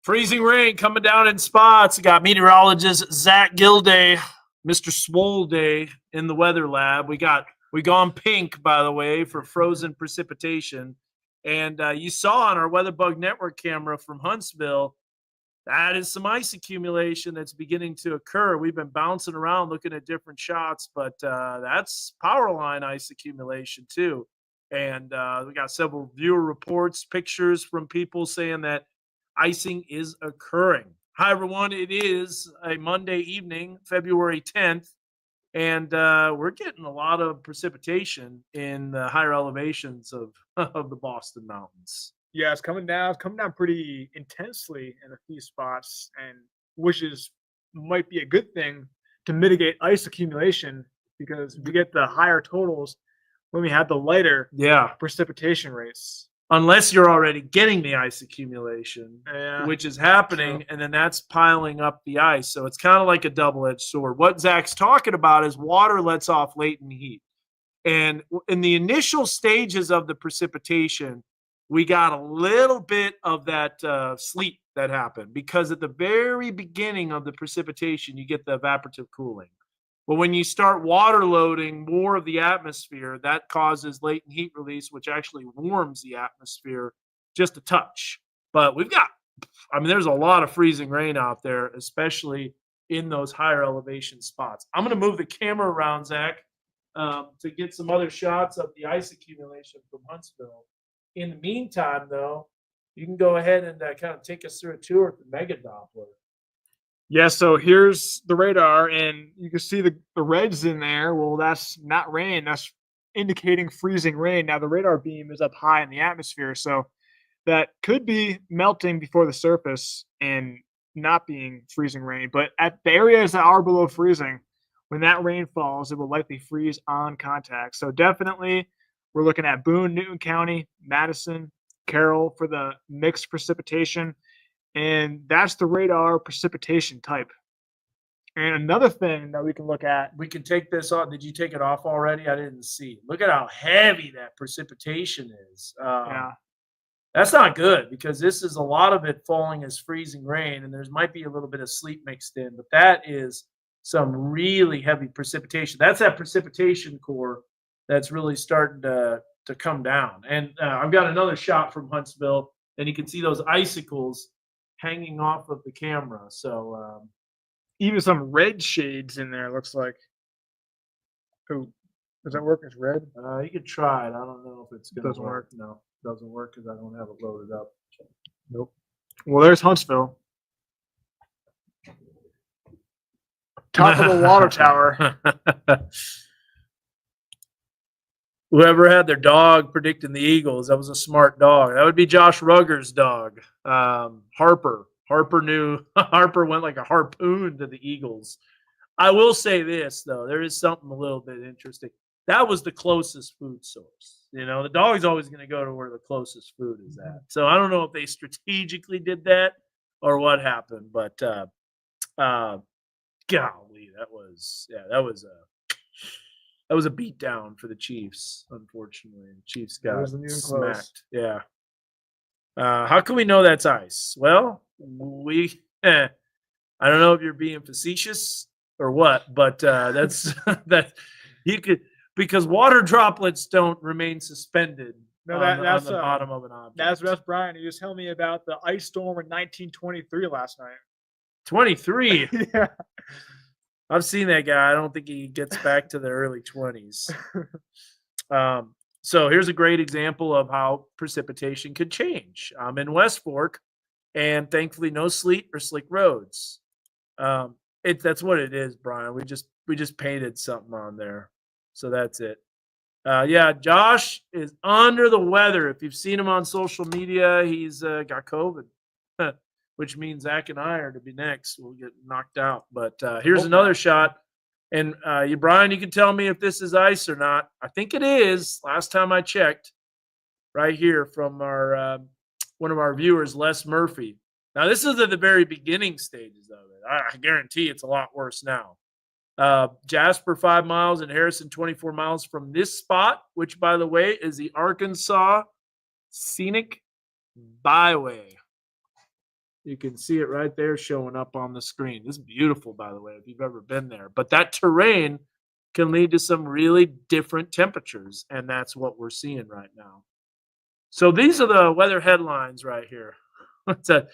Freezing rain coming down in spots. Got meteorologist Zach Gilday, Mr. Swole Day in the weather lab. We gone pink, by the way, for frozen precipitation. And you saw on our WeatherBug Network camera from Huntsville, that is some ice accumulation that's beginning to occur. We've been bouncing around looking at different shots, but that's power line ice accumulation too. And we got several viewer reports, pictures from people saying that icing is occurring. Hi, everyone. It is a Monday evening, February 10th, and we're getting a lot of precipitation in the higher elevations of, of the Boston Mountains. Yeah, it's coming down. It's coming down pretty intensely in a few spots, and which might be a good thing to mitigate ice accumulation because we get the higher totals when we have the lighter precipitation rates. Unless you're already getting the ice accumulation, Yeah, which is happening, and then that's piling up the ice. So it's kind of like a double-edged sword. What Zach's talking about is water lets off latent heat. And in the initial stages of the precipitation, we got a little bit of that sleet that happened because at the very beginning of the precipitation, you get the evaporative cooling. But when you start water loading more of the atmosphere, that causes latent heat release, which actually warms the atmosphere just a touch. But there's a lot of freezing rain out there, especially in those higher elevation spots. I'm going to move the camera around, Zach, to get some other shots of the ice accumulation from Huntsville. In the meantime, though, you can go ahead and kind of take us through a tour of the Mega Doppler. Yeah, so here's the radar, and you can see the reds in there. Well, that's not rain. That's indicating freezing rain. Now, the radar beam is up high in the atmosphere, so that could be melting before the surface and not being freezing rain. But at the areas that are below freezing, when that rain falls, it will likely freeze on contact. So definitely we're looking at Boone, Newton County, Madison, Carroll for the mixed precipitation. And that's the radar precipitation type. And another thing that we can look at. We can take this off. Did you take it off already? I didn't see. Look at how heavy that precipitation is. Yeah. That's not good because this is a lot of it falling as freezing rain, and there's might be a little bit of sleet mixed in, but that is some really heavy precipitation. That's that precipitation core that's really starting to come down. And I've got another shot from Huntsville, and you can see those icicles hanging off of the camera. So even some red shades in there, looks like. Oh, does that work as red? You could try it. I don't know if it's going to work. No, it doesn't work because I don't have it loaded up. Nope. Well, there's Huntsville. Top of the water tower. Whoever had their dog predicting the Eagles, that was a smart dog. That would be Josh Rugger's dog. Harper knew. Harper went like a harpoon to the Eagles. I will say this, though. There is something a little bit interesting. That was the closest food source. You know, the dog's always going to go to where the closest food is at. So I don't know if they strategically did that or what happened, but golly, that was a beatdown for the Chiefs, unfortunately. The Chiefs got smacked. Yeah. How can we know that's ice? Well, I don't know if you're being facetious or what, but that's that you could, because water droplets don't remain suspended on the bottom of an object. That's Brian. He was telling me about the ice storm in 1923 last night. 23? Yeah. I've seen that guy. I don't think he gets back to the early 20s. So here's a great example of how precipitation could change. I'm in West Fork, and thankfully no sleet or slick roads. That's what it is, Brian. We just painted something on there. So that's it. Yeah, Josh is under the weather. If you've seen him on social media, he's got COVID. Which means Zach and I are to be next. We'll get knocked out. But here's another shot. And Brian, you can tell me if this is ice or not. I think it is. Last time I checked, right here from our one of our viewers, Les Murphy. Now, this is at the very beginning stages of it. I guarantee it's a lot worse now. Jasper 5 miles and Harrison 24 miles from this spot, which, by the way, is the Arkansas Scenic Byway. You can see it right there showing up on the screen. This is beautiful, by the way, if you've ever been there. But that terrain can lead to some really different temperatures, and that's what we're seeing right now. So these are the weather headlines right here. What's that?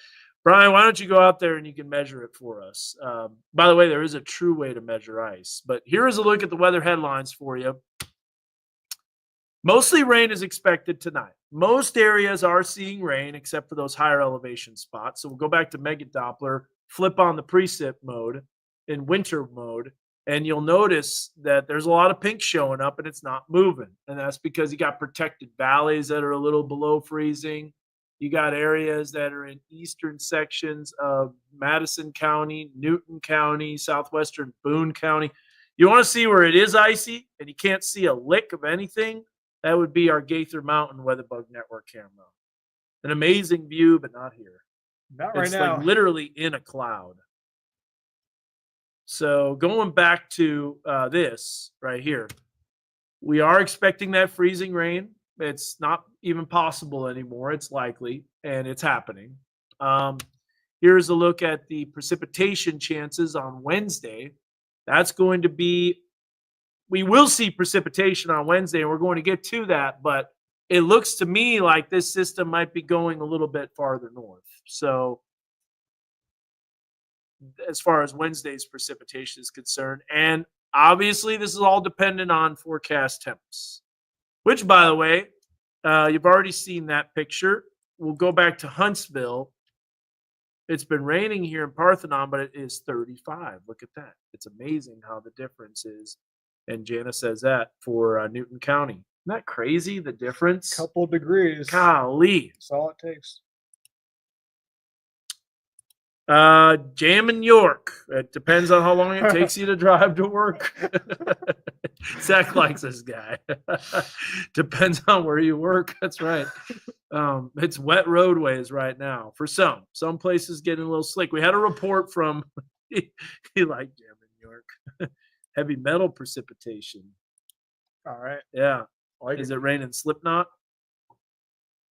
Brian, why don't you go out there and you can measure it for us? By the way, there is a true way to measure ice, but here is a look at the weather headlines for you. Mostly rain is expected tonight. Most areas are seeing rain except for those higher elevation spots. So we'll go back to Mega Doppler, flip on the precip mode in winter mode, and you'll notice that there's a lot of pink showing up and it's not moving. And that's because you got protected valleys that are a little below freezing. You got areas that are in eastern sections of Madison County, Newton County, southwestern Boone County. You want to see where it is icy and you can't see a lick of anything? That would be our Gaither Mountain Weatherbug Network camera. An amazing view, but not here. Not right It's now. like literally in a cloud. So going back to this right here, we are expecting that freezing rain. It's not even possible anymore. It's likely, and it's happening. Here's a look at the precipitation chances on Wednesday. That's going to be, we will see precipitation on Wednesday, and we're going to get to that, but it looks to me like this system might be going a little bit farther north. So as far as Wednesday's precipitation is concerned, and obviously this is all dependent on forecast temps, which, by the way, you've already seen that picture. We'll go back to Huntsville. It's been raining here in Parthenon, but it is 35. Look at that. It's amazing how the difference is. And Jana says that for Newton County. Isn't that crazy, the difference? Couple degrees. Golly. That's all it takes. Jam in York. It depends on how long it takes you to drive to work. Zach likes this guy. Depends on where you work. That's right. It's wet roadways right now for some. Some places getting a little slick. We had a report from he liked Jam in York. Heavy metal precipitation. All right. Yeah. Like Is it raining Slipknot?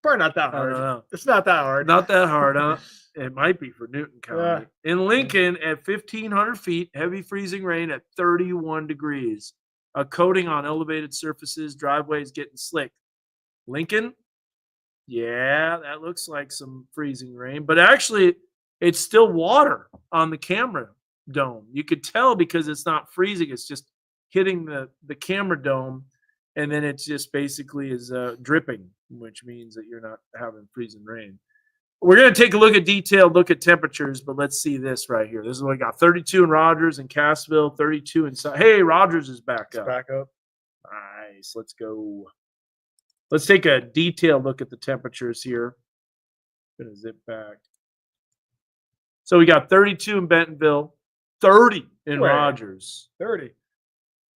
Probably not that I hard. don't know. It's not that hard. Not that hard, huh? It might be for Newton County. Yeah. In Lincoln, at 1,500 feet, heavy freezing rain at 31 degrees. A coating on elevated surfaces, driveways getting slick. Lincoln, yeah, that looks like some freezing rain, but actually, it's still water on the camera dome. You could tell because it's not freezing; it's just hitting the camera dome, and then it just basically is dripping, which means that you're not having freezing rain. We're going to take a look at detailed look at temperatures, but let's see this right here. This is what we got: 32 in Rogers and Cassville, 32 in. Hey, Rogers is back up. Back up. Nice. Let's go. Let's take a detailed look at the temperatures here. I'm going to zip back. So we got 32 in Bentonville, 30 in Where? Rogers. 30.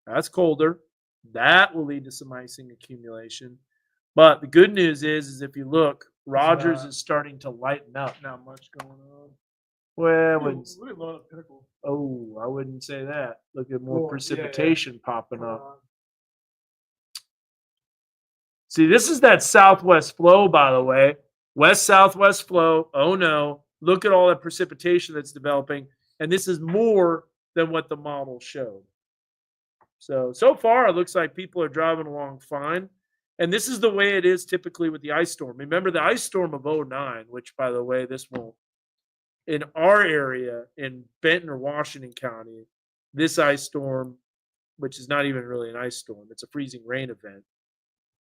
That's colder. That will lead to some icing accumulation. But the good news is if you look, Rogers is starting to lighten up. Not much going on. Well, I wouldn't say that. Look at more precipitation popping up. See, this is that southwest flow, by the way. West-southwest flow. Oh, no. Look at all that precipitation that's developing. And this is more than what the model showed. So far, it looks like people are driving along fine. And this is the way it is typically with the ice storm. Remember the ice storm of 09, which, by the way, this won't. In our area, in Benton or Washington County, this ice storm, which is not even really an ice storm, it's a freezing rain event.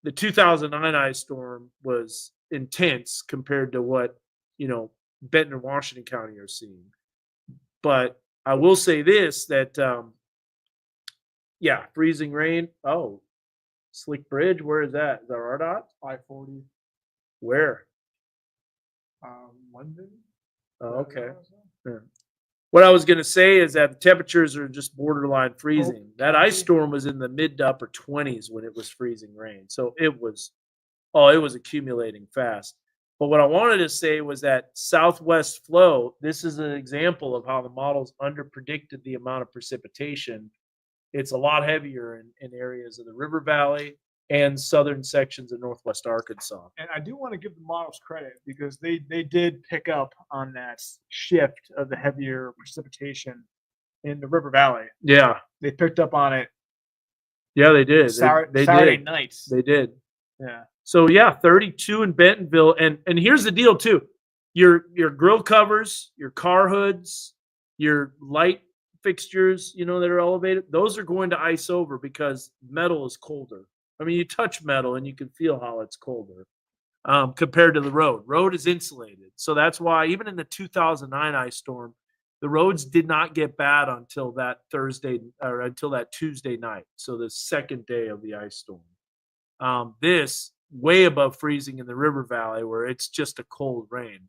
The 2009 ice storm was intense compared to what, Benton and Washington County are seeing. But I will say this, that, freezing rain. Oh, Slick Bridge, where is that? Is that RDOT? I-40. Where? London. Oh, okay. Yeah. What I was going to say is that the temperatures are just borderline freezing. That ice storm was in the mid to upper 20s when it was freezing rain. So it was accumulating fast. But what I wanted to say was that southwest flow, this is an example of how the models underpredicted the amount of precipitation. It's a lot heavier in areas of the river valley and southern sections of northwest Arkansas. And I do want to give the models credit because they did pick up on that shift of the heavier precipitation in the river valley. Yeah, They picked up on it yeah, they did. They Saturday did. nights. They did. Yeah. So yeah, 32 in Bentonville, and here's the deal too: your grill covers, your car hoods, your light fixtures, that are elevated, those are going to ice over because metal is colder. I mean, you touch metal and you can feel how it's colder compared to the road. Road is insulated, so that's why even in the 2009 ice storm, the roads did not get bad until that Thursday or until that Tuesday night. So the second day of the ice storm. This way above freezing in the river valley where it's just a cold rain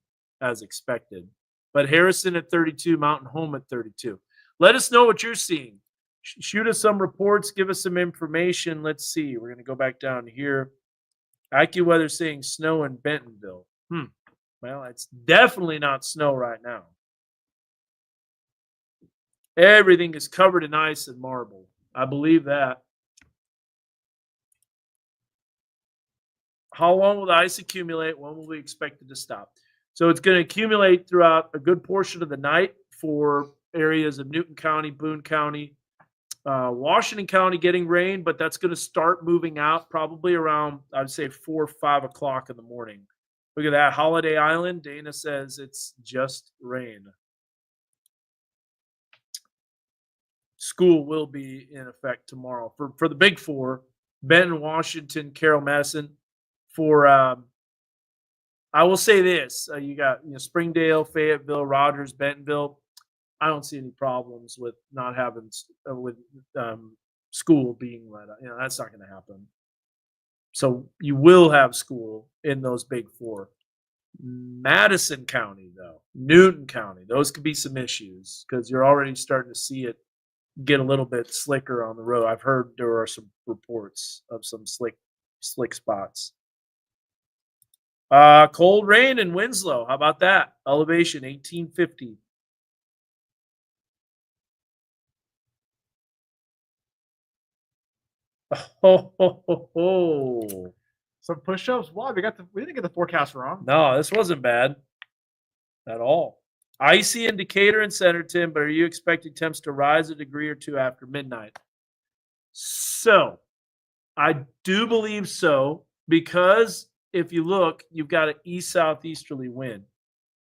as expected. But Harrison at 32, Mountain Home at 32. Let us know what you're seeing. Shoot us some reports, give us some information. Let's see. We're going to go back down here. AccuWeather saying snow in Bentonville. Well, it's definitely not snow right now. Everything is covered in ice and marble. I believe that. How long will the ice accumulate? When will we expect it to stop? So it's going to accumulate throughout a good portion of the night for areas of Newton County, Boone County, Washington County getting rain, but that's going to start moving out probably around, I'd say 4 or 5 o'clock in the morning. Look at that. Holiday Island. Dana says it's just rain. School will be in effect tomorrow for the big four: Benton, Washington, Carroll, Madison. For I will say this: you got Springdale, Fayetteville, Rogers, Bentonville. I don't see any problems with not having school being let out. That's not going to happen. So you will have school in those big four. Madison County, though, Newton County, those could be some issues because you're already starting to see it get a little bit slicker on the road. I've heard there are some reports of some slick spots. Cold rain in Winslow. How about that? Elevation 1850. Oh. Some push-ups. Wow, we didn't get the forecast wrong. No, this wasn't bad at all. Icy in Decatur and Centerton, but are you expecting temps to rise a degree or two after midnight? So, I do believe so, because if you look, you've got an east-southeasterly wind.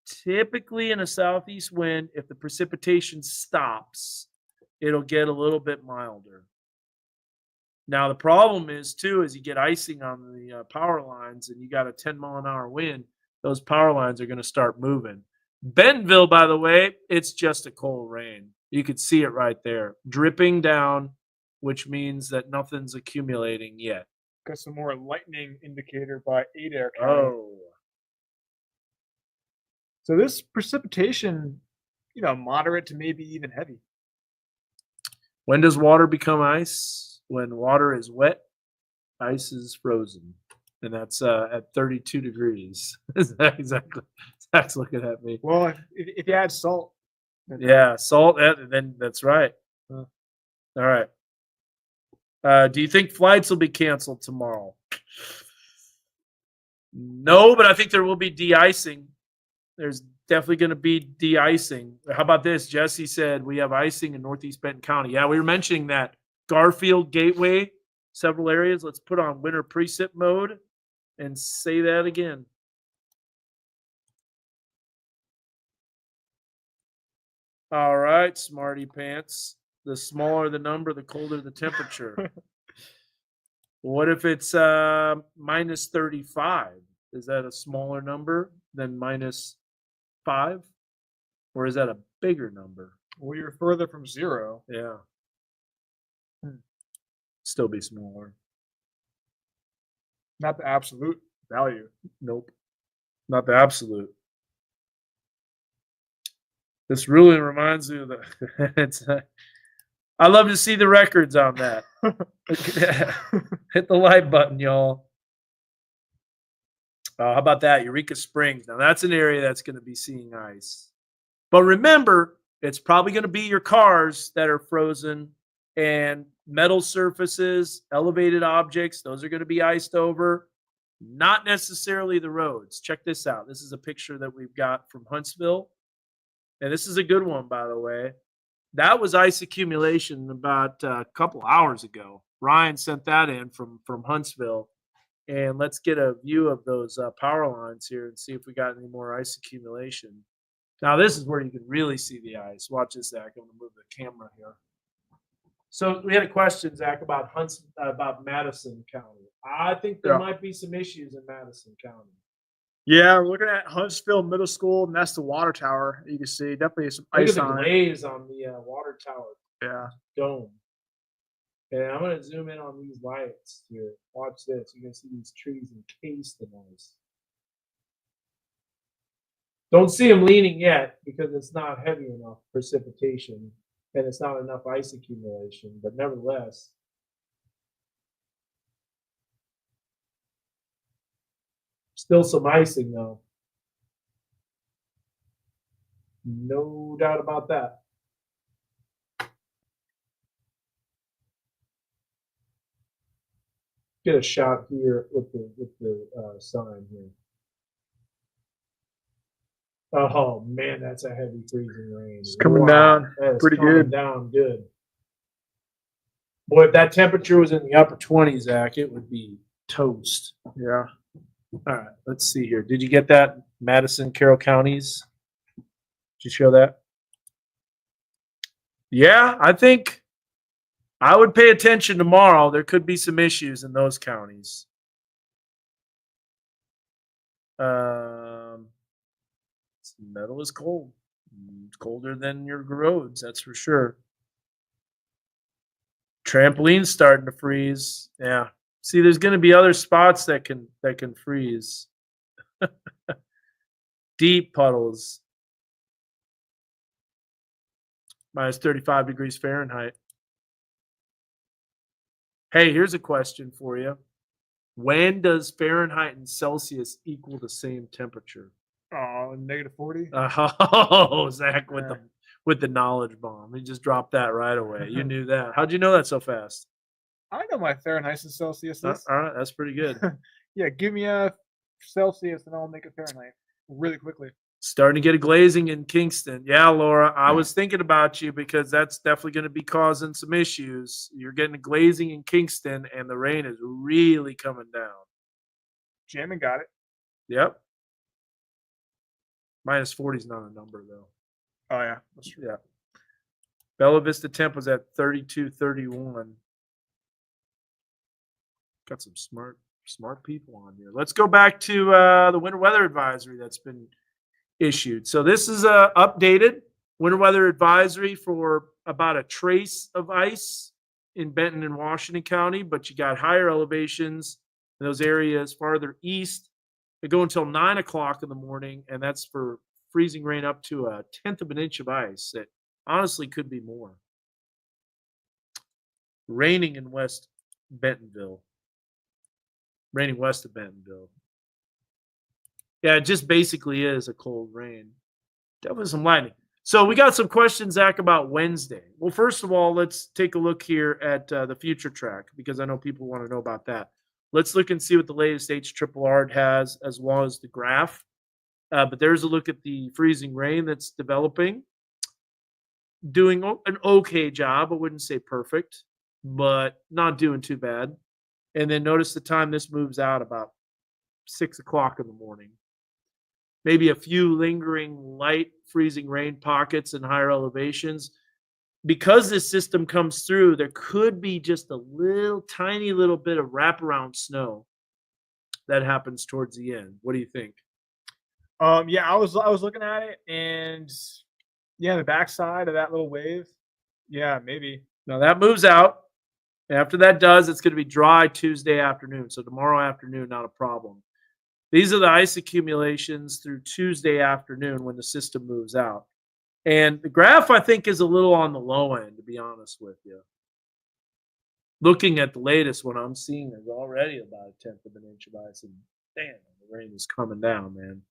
Typically in a southeast wind, if the precipitation stops, it'll get a little bit milder. Now, the problem is, too, is you get icing on the power lines and you got a 10-mile-an-hour wind, those power lines are going to start moving. Bentonville, by the way, it's just a cold rain. You could see it right there, dripping down, which means that nothing's accumulating yet. Got some more lightning indicator by Adair County. Oh. So this precipitation, moderate to maybe even heavy. When does water become ice? When water is wet, ice is frozen. And that's at 32 degrees. Exactly. Zach's looking at me. Well, if you add salt. Yeah, salt, then that's right. All right. Do you think flights will be canceled tomorrow? No, but I think there will be de-icing. There's definitely going to be de-icing. How about this? Jesse said we have icing in Northeast Benton County. Yeah, we were mentioning that. Garfield, Gateway, several areas. Let's put on winter precip mode and say that again. All right, smarty pants. The smaller the number, the colder the temperature. What if it's minus 35? Is that a smaller number than minus 5? Or is that a bigger number? Well, you're further from zero. Yeah. Still be smaller. Not the absolute value. Nope. Not the absolute. This really reminds me of the. I love to see the records on that. Hit the like button, y'all. How about that? Eureka Springs. Now, that's an area that's going to be seeing ice. But remember, it's probably going to be your cars that are frozen And metal surfaces, elevated objects, those are going to be iced over. Not necessarily the roads. Check this out. This is a picture that we've got from Huntsville. And this is a good one, by the way. That was ice accumulation about a couple hours ago. Ryan sent that in from Huntsville. And let's get a view of those power lines here and see if we got any more ice accumulation. Now, this is where you can really see the ice. Watch this, Zach. I'm going to move the camera here. So we had a question, Zach, about about Madison County. I think there might be some issues in Madison County. Yeah, we're looking at Huntsville Middle School, and that's the water tower. You can see definitely some ice on it. Glaze on the water tower dome. And I'm going to zoom in on these lights here. Watch this. You can see these trees encased in ice. Don't see them leaning yet because it's not heavy enough precipitation and it's not enough ice accumulation, but nevertheless. Still some icing though. No doubt about that. Get a shot here with the sign here. Oh man, that's a heavy freezing rain. It's coming down pretty good. Down good. Boy, if that temperature was in the upper 20s, Zach, it would be toast. Yeah. All right, let's see here. Did you get that? Madison, Carroll counties? Did you show that? Yeah, I think I would pay attention tomorrow. There could be some issues in those counties. Metal is cold. It's colder than your roads, that's for sure. Trampoline's starting to freeze. Yeah. See, there's going to be other spots that can freeze. Deep puddles. Minus 35 degrees Fahrenheit. Hey, here's a question for you. When does Fahrenheit and Celsius equal the same temperature? Oh, -40. Oh, Zach with the knowledge bomb. He just dropped that right away. You knew that. How'd you know that so fast? I know my Fahrenheit and Celsius is. All right, that's pretty good. Yeah, give me a Celsius and I'll make a Fahrenheit really quickly. Starting to get a glazing in Kingston. Yeah, Laura, I was thinking about you because that's definitely going to be causing some issues. You're getting a glazing in Kingston and the rain is really coming down. Jamming got it. Yep. Minus 40 is not a number, though. Oh, yeah. That's true. Yeah. Bella Vista temp was at 32-31. Got some smart people on here. Let's go back to the winter weather advisory that's been issued. So this is a updated winter weather advisory for about a trace of ice in Benton and Washington County, but you got higher elevations in those areas farther east. They go until 9 o'clock in the morning, and that's for freezing rain up to 1/10 of an inch of ice. It honestly could be more. Raining in West Bentonville. Raining west of Bentonville. Yeah, it just basically is a cold rain. Definitely some lightning. So we got some questions, Zach, about Wednesday. Well, first of all, let's take a look here at the future track because I know people want to know about that. Let's look and see what the latest HRRR has as well as the graph. But there's a look at the freezing rain that's developing. Doing an okay job. I wouldn't say perfect, but not doing too bad. And then notice the time this moves out about 6 o'clock in the morning. Maybe a few lingering light freezing rain pockets in higher elevations. Because this system comes through, there could be just a tiny little bit of wraparound snow that happens towards the end. What do you think? Yeah, I was looking at it, and yeah, the backside of that little wave. Yeah, maybe. Now that moves out. After that does, it's going to be dry Tuesday afternoon. So tomorrow afternoon, not a problem. These are the ice accumulations through Tuesday afternoon when the system moves out. And the graph, I think, is a little on the low end, to be honest with you. Looking at the latest one I'm seeing is already about 1/10 of an inch of ice. And damn, the rain is coming down, man.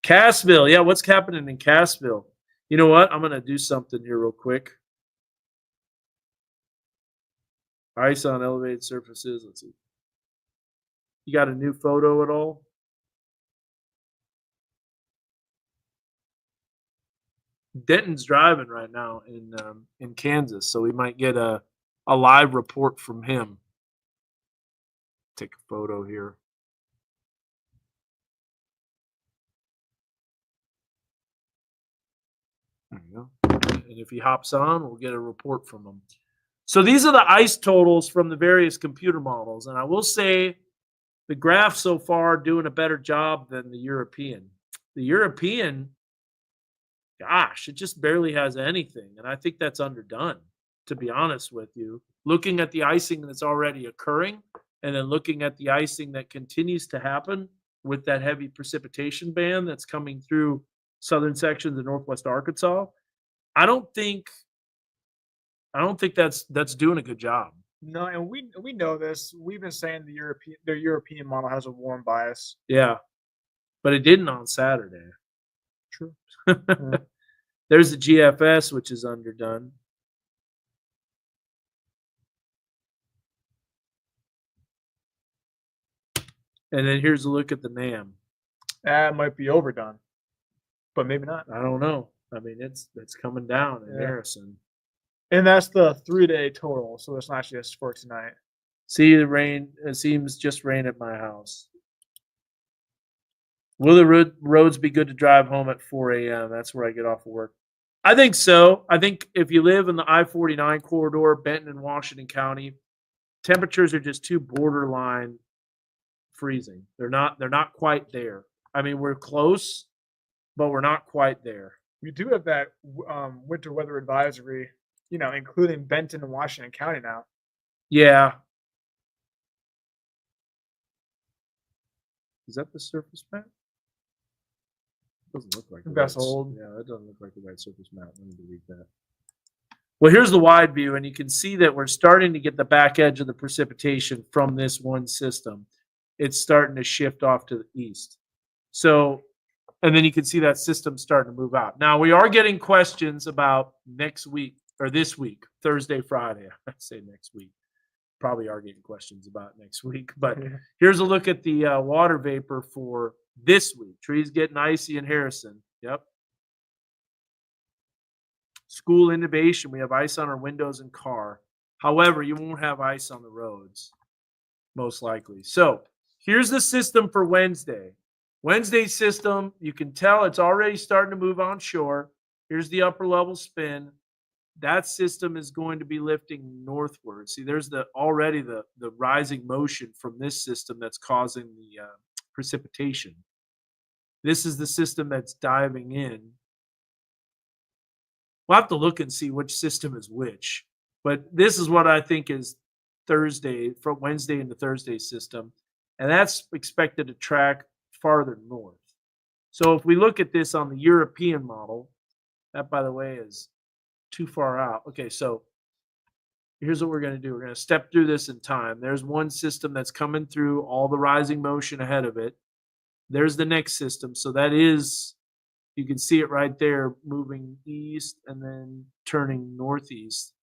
Cassville. Yeah, what's happening in Cassville? You know what? I'm going to do something here real quick. Ice on elevated surfaces. Let's see. You got a new photo at all? Denton's driving right now in Kansas, so we might get a live report from him. Take a photo here. There you go. And if he hops on, we'll get a report from him. So these are the ice totals from the various computer models, and I will say the graph so far doing a better job than the European. The European, gosh, it just barely has anything, and I think that's underdone, to be honest with you. Looking at the icing that's already occurring, and then looking at the icing that continues to happen with that heavy precipitation band that's coming through southern sections of northwest Arkansas, I don't think that's doing a good job. No, and we know this. We've been saying the European model has a warm bias. Yeah, but it didn't on Saturday. True. There's the GFS, which is underdone. And then here's a look at the NAM. That might be overdone, but maybe not. I don't know. I mean, it's coming down in Yeah. Harrison. And that's the 3-day total, so it's not just for tonight. See the rain. It seems just rain at my house. Will the roads be good to drive home at 4 a.m.? That's where I get off of work. I think so. I think if you live in the I-49 corridor, Benton and Washington County, temperatures are just too borderline freezing. They're not quite there. I mean, we're close, but we're not quite there. We do have that winter weather advisory, including Benton and Washington County now. Yeah. Is that the surface map? Doesn't look like the That's right- old. Yeah, that doesn't look like the right surface map. Let me delete that. Well, here's the wide view, and you can see that we're starting to get the back edge of the precipitation from this one system. It's starting to shift off to the east. So, and then you can see that system starting to move out. Now, we are getting questions about next week or this week, Thursday, Friday. I say next week. Probably are getting questions about next week. But here's a look at the water vapor for this week. Trees getting icy in Harrison. Yep. School intubation. We have ice on our windows and car. However, you won't have ice on the roads, most likely. So here's the system for Wednesday. Wednesday's system, you can tell it's already starting to move on shore. Here's the upper level spin. That system is going to be lifting northward. See, there's already the rising motion from this system that's causing the precipitation. This is the system that's diving in. We'll have to look and see which system is which. But this is what I think is Thursday, from Wednesday into Thursday system. And that's expected to track farther north. So if we look at this on the European model, that, by the way, is too far out. Okay, so here's what we're going to do. We're going to step through this in time. There's one system that's coming through all the rising motion ahead of it. There's the next system. So that is, you can see it right there, moving east and then turning northeast.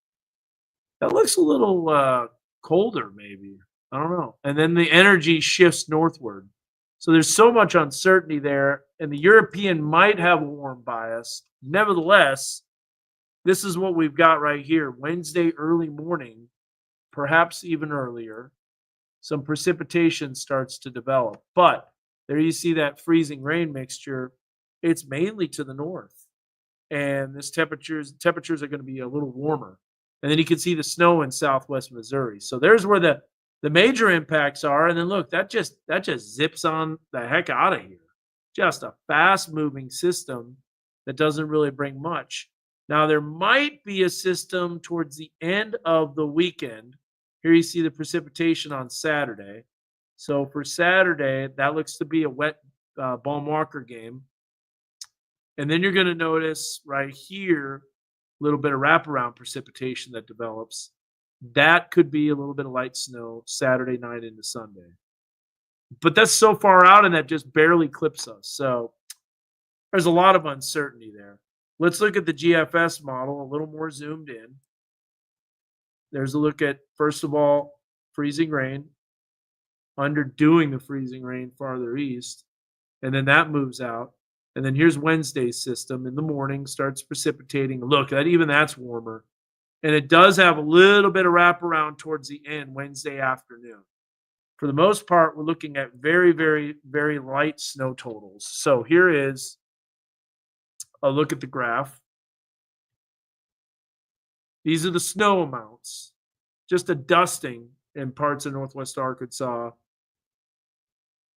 That looks a little colder, maybe. I don't know. And then the energy shifts northward. So there's so much uncertainty there. And the European might have a warm bias. Nevertheless, this is what we've got right here. Wednesday early morning, perhaps even earlier, some precipitation starts to develop. But there you see that freezing rain mixture. It's mainly to the north. And this temperatures are going to be a little warmer. And then you can see the snow in southwest Missouri. So there's where the major impacts are. And then look, that just zips on the heck out of here. Just a fast moving system that doesn't really bring much. Now, there might be a system towards the end of the weekend. Here you see the precipitation on Saturday. So for Saturday, that looks to be a wet ball marker game. And then you're going to notice right here, a little bit of wraparound precipitation that develops. That could be a little bit of light snow Saturday night into Sunday. But that's so far out, and that just barely clips us. So there's a lot of uncertainty there. Let's look at the GFS model a little more zoomed in. There's a look at, first of all, freezing rain, underdoing the freezing rain farther east, and then that moves out. And then here's Wednesday's system in the morning, starts precipitating. Look, that's warmer. And it does have a little bit of wraparound towards the end, Wednesday afternoon. For the most part, we're looking at very, very, very light snow totals. So here is a look at the graph. These are the snow amounts, just a dusting in parts of northwest Arkansas.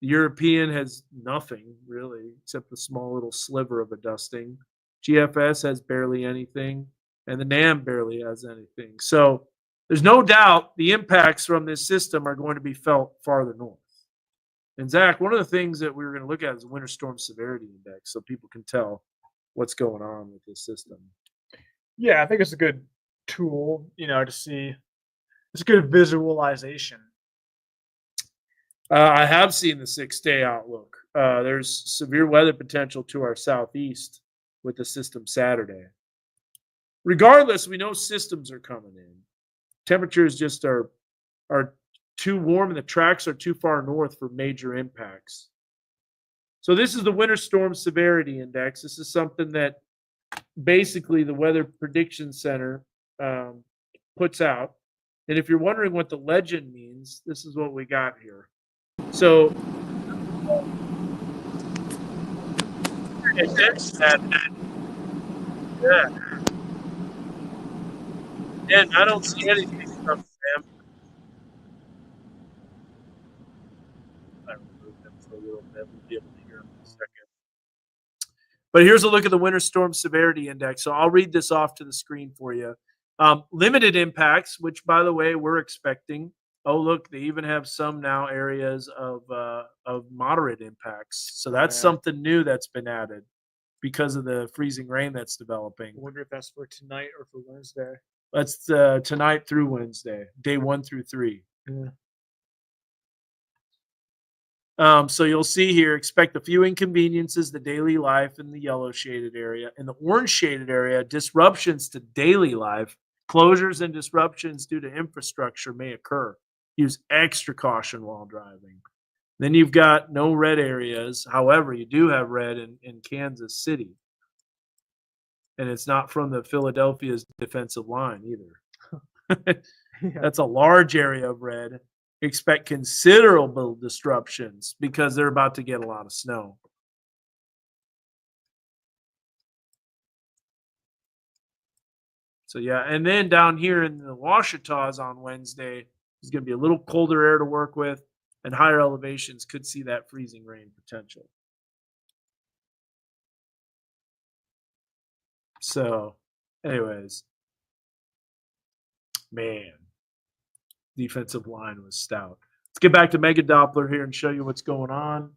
The European has nothing really, except a small little sliver of a dusting. GFS has barely anything, and the NAM barely has anything. So there's no doubt the impacts from this system are going to be felt farther north. And Zach, one of the things that we were going to look at is the winter storm severity index, so people can tell what's going on with this system. Yeah, I think it's a good tool, to see. It's a good visualization. I have seen the 6-day outlook. There's severe weather potential to our southeast with the system Saturday. Regardless, we know systems are coming in. Temperatures just are too warm and the tracks are too far north for major impacts. So this is the winter storm severity index. This is something that basically the Weather Prediction Center puts out. And if you're wondering what the legend means, this is what we got here. So and I don't see anything from them. I removed them for a little bit. We'll be able to hear them in a second. But here's a look at the winter storm severity index. So I'll read this off to the screen for you. Limited impacts, which by the way we're expecting. Oh, look, they even have some now areas of moderate impacts. So that's something new that's been added because of the freezing rain that's developing. I wonder if that's for tonight or for Wednesday. That's tonight through Wednesday, day 1 through 3. Yeah. So you'll see here, expect a few inconveniences to daily life in the yellow shaded area. In the orange shaded area, disruptions to daily life, closures and disruptions due to infrastructure may occur. Use extra caution while driving. Then you've got no red areas. However, you do have red in Kansas City. And it's not from the Philadelphia's defensive line either. That's a large area of red. Expect considerable disruptions because they're about to get a lot of snow. So yeah, and then down here in the Ouachitas on Wednesday, there's going to be a little colder air to work with, and higher elevations could see that freezing rain potential. So, anyways, man, defensive line was stout. Let's get back to Mega Doppler here and show you what's going on.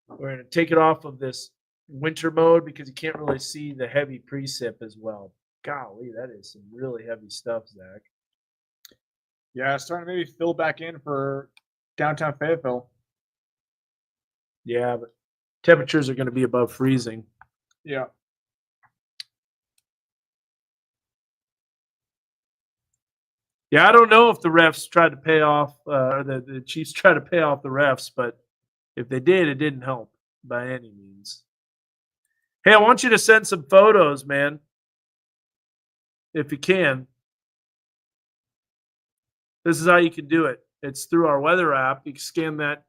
We're going to take it off of this winter mode because you can't really see the heavy precip as well. Golly, that is some really heavy stuff, Zach. Yeah, it's starting to maybe fill back in for downtown Fayetteville. Yeah, but temperatures are going to be above freezing. Yeah. Yeah, I don't know if the refs tried to pay off, or the Chiefs tried to pay off the refs, but if they did, it didn't help by any means. Hey, I want you to send some photos, man, if you can. This is how you can do it. It's through our weather app. You can scan that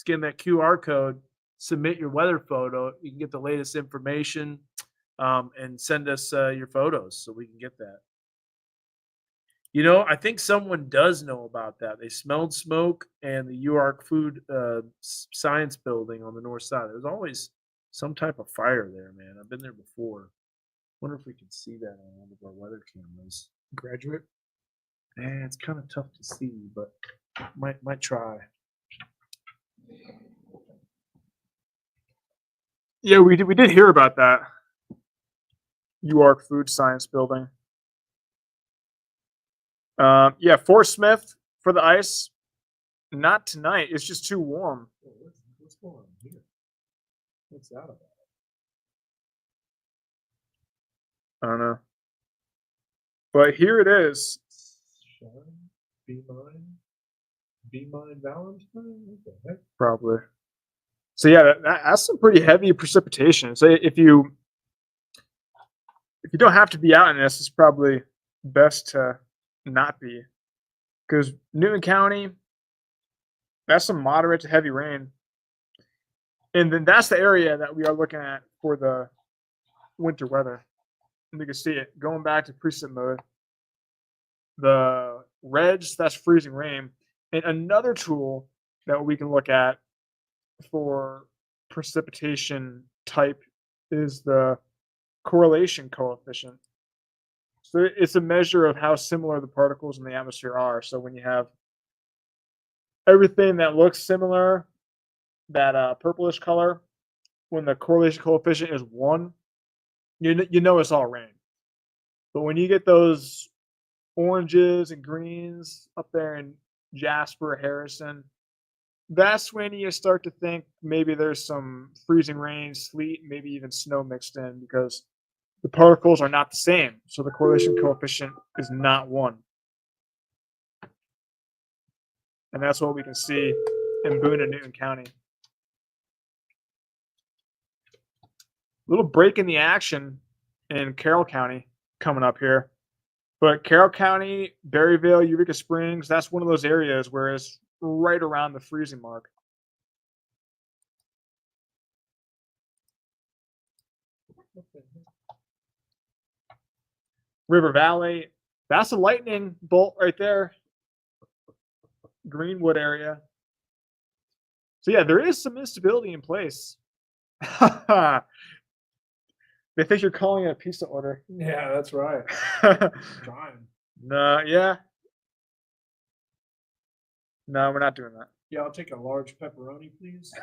QR code, submit your weather photo. You can get the latest information, and send us your photos so we can get that. I think someone does know about that. They smelled smoke and the UARC Food Science Building on the north side. There's always some type of fire there, man. I've been there before. Wonder if we can see that on one of our weather cameras. Graduate? It's kind of tough to see, but might try. Yeah, we did hear about that. UARC Food Science Building. Yeah, Fort Smith for the ice. Not tonight. It's just too warm. What's going on here? What's that about? I don't know. But here it is. Shine, be mine, Valentine. What the heck? Probably. So yeah, that's some pretty heavy precipitation. So if you don't have to be out in this, it's probably best to not be, because Newton County, that's some moderate to heavy rain. And then that's the area that we are looking at for the winter weather. And you can see it going back to precip mode. The reds, that's freezing rain. And another tool that we can look at for precipitation type is the correlation coefficient. So it's a measure of how similar the particles in the atmosphere are. So when you have everything that looks similar, that purplish color, when the correlation coefficient is 1, you know it's all rain. But when you get those oranges and greens up there in Jasper, Harrison, that's when you start to think maybe there's some freezing rain, sleet, maybe even snow mixed in, because the particles are not the same. So the correlation coefficient is not 1. And that's what we can see in Boone and Newton County. Little break in the action in Carroll County coming up here. But Carroll County, Berryville, Eureka Springs, that's one of those areas where it's right around the freezing mark. River Valley, that's a lightning bolt right there. Greenwood area. So yeah, there is some instability in place. They think you're calling it a pizza order. Yeah, that's right. Trying. No, yeah. No, we're not doing that. Yeah, I'll take a large pepperoni, please.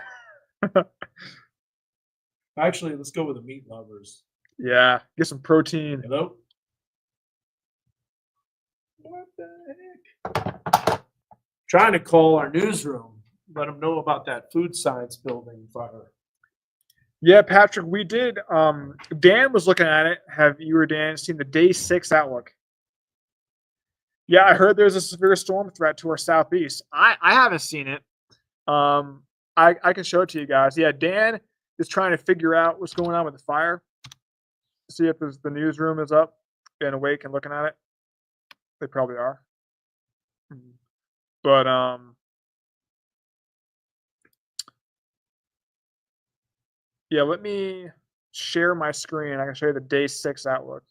Actually, let's go with the meat lovers. Yeah, get some protein. Hello? What the heck? Trying to call our newsroom, let them know about that food science building fire. Yeah, Patrick, we did. Dan was looking at it. Have you or Dan seen the day 6 outlook? Yeah, I heard there's a severe storm threat to our southeast. I haven't seen it. I can show it to you guys. Yeah, Dan is trying to figure out what's going on with the fire. See if the newsroom is up and awake and looking at it. They probably are. But yeah, let me share my screen. I can show you the day 6 outlook.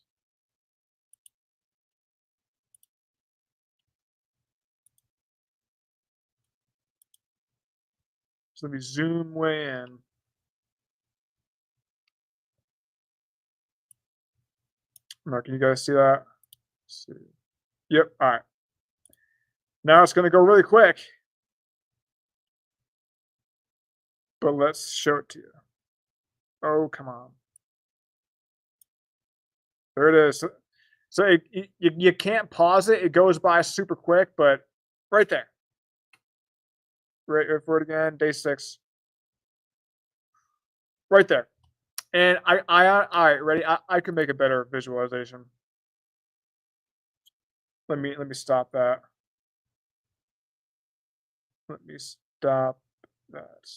So let me zoom way in. Mark, can you guys see that? Let's see. Yep. All right. Now it's going to go really quick, but let's show it to you. Oh, come on. There it is. So you can't pause it. It goes by super quick, but right there. Right for it again, day 6. Right there. And all right, ready? I can make a better visualization. Let me stop that. Let me stop that.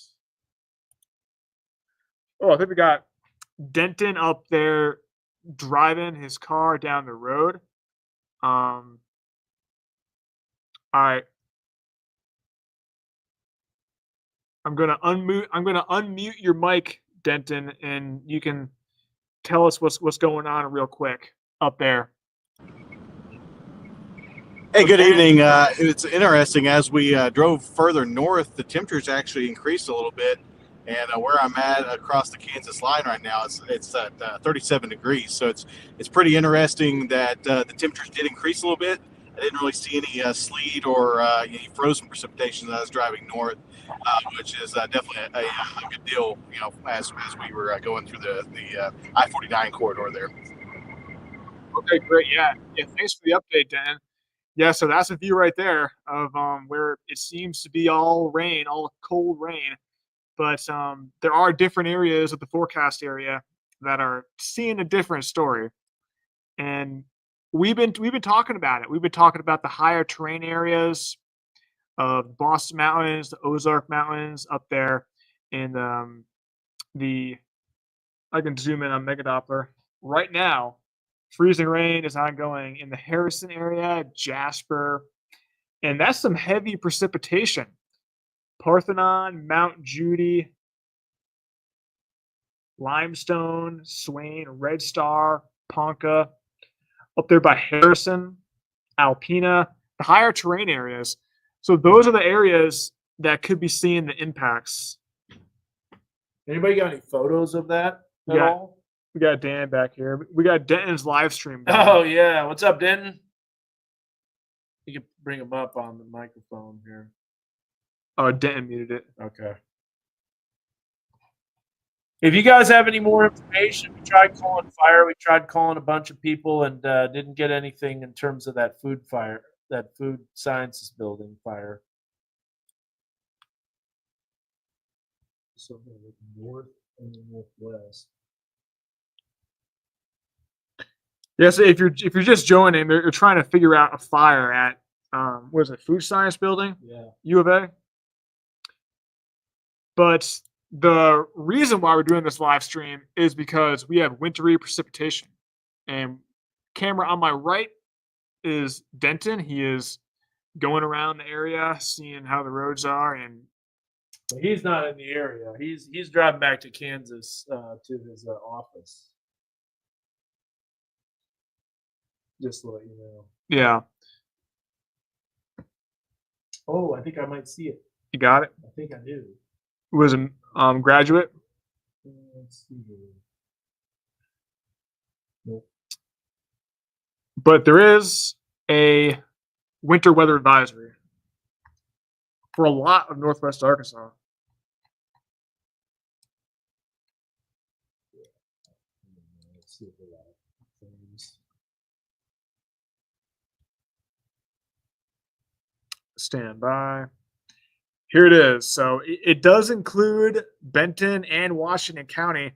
Oh, I think we got Denton up there driving his car down the road. All right. I'm gonna unmute your mic, Denton, and you can tell us what's going on real quick up there. Hey, good evening. It's interesting. As we drove further north, the temperatures actually increased a little bit. And where I'm at across the Kansas line right now, it's at 37 degrees. So it's pretty interesting that the temperatures did increase a little bit. I didn't really see any sleet or any frozen precipitation as I was driving north, which is definitely a good deal. You know, as we were going through the I-49 corridor there. Okay, great. Yeah. Thanks for the update, Dan. Yeah, so that's a view right there of where it seems to be all rain, all cold rain. But there are different areas of the forecast area that are seeing a different story. And we've been talking about it. We've been talking about the higher terrain areas of Boston Mountains, the Ozark Mountains up there, and the I can zoom in on Mega Doppler right now. Freezing rain is ongoing in the Harrison area, Jasper, and that's some heavy precipitation. Parthenon, Mount Judy, Limestone, Swain, Red Star, Ponca, up there by Harrison, Alpena, the higher terrain areas. So those are the areas that could be seeing the impacts. Anybody got any photos of that at Yeah. all? We got Dan back here. We got Denton's live stream. Oh yeah, what's up, Denton? You can bring him up on the microphone here. Oh, Denton muted it. Okay. If you guys have any more information, we tried calling fire. We tried calling a bunch of people and didn't get anything in terms of that food fire, that food sciences building fire. So north and northwest. Yeah, so if you're just joining, they're trying to figure out a fire at what is it, food science building? Yeah. U of A. But the reason why we're doing this live stream is because we have wintry precipitation. And camera on my right is Denton. He is going around the area, seeing how the roads are, and He's not in the area. He's driving back to Kansas to his office. Just to let you know. yeah, Oh, I think I might see it. you got it. I think I do. It was a graduate. Let's see here. Nope. But there is a winter weather advisory for a lot of Northwest Arkansas. Let's see if they got things. Stand by. Here it is. So it does include Benton and Washington County,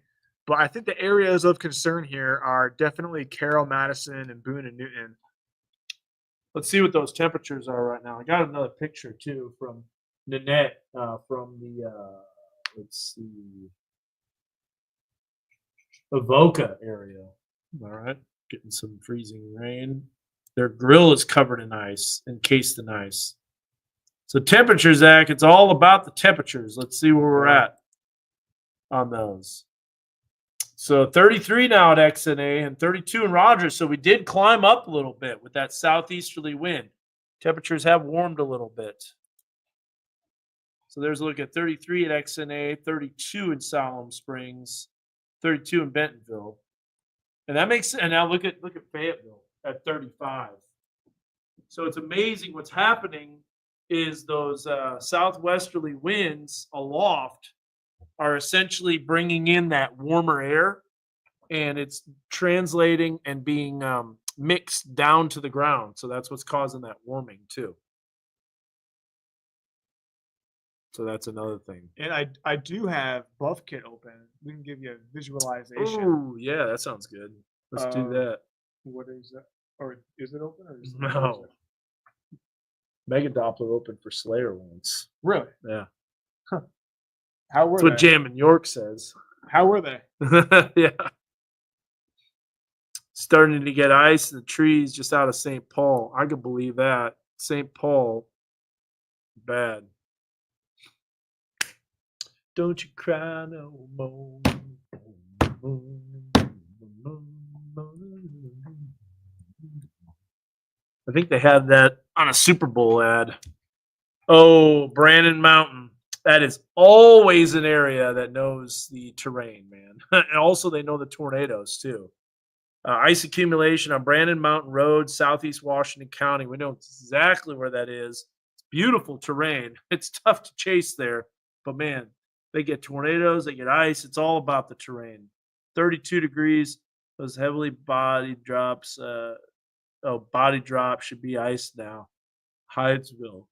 but I think the areas of concern here are definitely Carroll, Madison, and Boone and Newton. Let's see what those temperatures are right now. I got another picture too from Nanette from the let's see, Avoca area. All right, getting some freezing rain. Their grill is covered in ice, encased in ice. So temperatures, Zach, it's all about the temperatures. Let's see where we're at on those. So 33 now at XNA and 32 in Rogers. So we did climb up a little bit with that southeasterly wind. Temperatures have warmed a little bit. So there's a look at 33 at XNA, 32 in Salem Springs, 32 in Bentonville. And that makes, and now look at Fayetteville at 35. So it's amazing what's happening is those southwesterly winds aloft are essentially bringing in that warmer air, and it's translating and being mixed down to the ground. So that's what's causing that warming too. So that's another thing. And I do have Buff Kit open. We can give you a visualization. Oh, yeah, that sounds good. Let's do that. What is that? Or is it open? Or is it No. Mega Doppler opened for Slayer once. Really? Yeah. How were That's what they? Jam in York says. How were they? Yeah. Starting to get ice in the trees just out of St. Paul. I could believe that. St. Paul, bad. Don't you cry no more. I think they had that on a Super Bowl ad. Oh, Brandon Mountain. That is always an area that knows the terrain, man. And also, they know the tornadoes, too. Ice accumulation on Brandon Mountain Road, southeast Washington County. We know exactly where that is. It's beautiful terrain. It's tough to chase there, but man, they get tornadoes, they get ice. It's all about the terrain. 32 degrees. Those heavily body drops. Body drop should be iced now. Hydesville.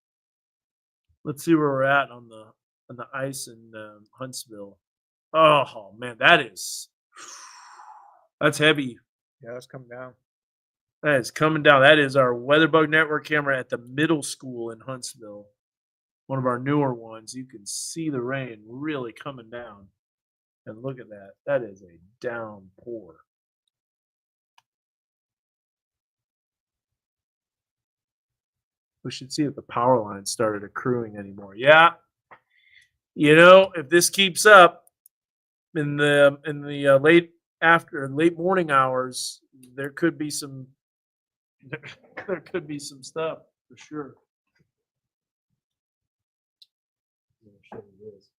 Let's see where we're at on the ice in Huntsville. Oh man, that's heavy. Yeah, that's coming down. That is coming down. That is our WeatherBug Network camera at the middle school in Huntsville. One of our newer ones. You can see the rain really coming down. And look at that. That is a downpour. We should see if the power line started accruing anymore. Yeah. You know, if this keeps up in the late morning hours, there could be some stuff for sure. I'll show you this.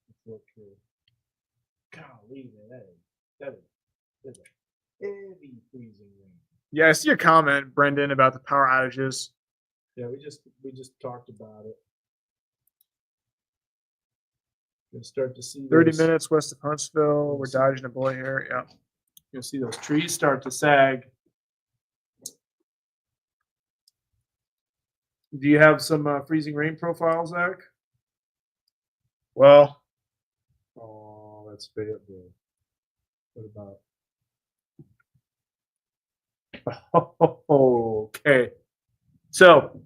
Let's look here. Golly, man, that is a heavy freezing rain. Yeah, I see your comment, Brendan, about the power outages. Yeah, we just talked about it. You'll start to see 30 those, minutes west of Huntsville. We're dodging a bullet here. Yeah. You'll see those trees start to sag. Do you have some freezing rain profiles, Zach? Well, Oh, that's Fayetteville. What about? Okay. So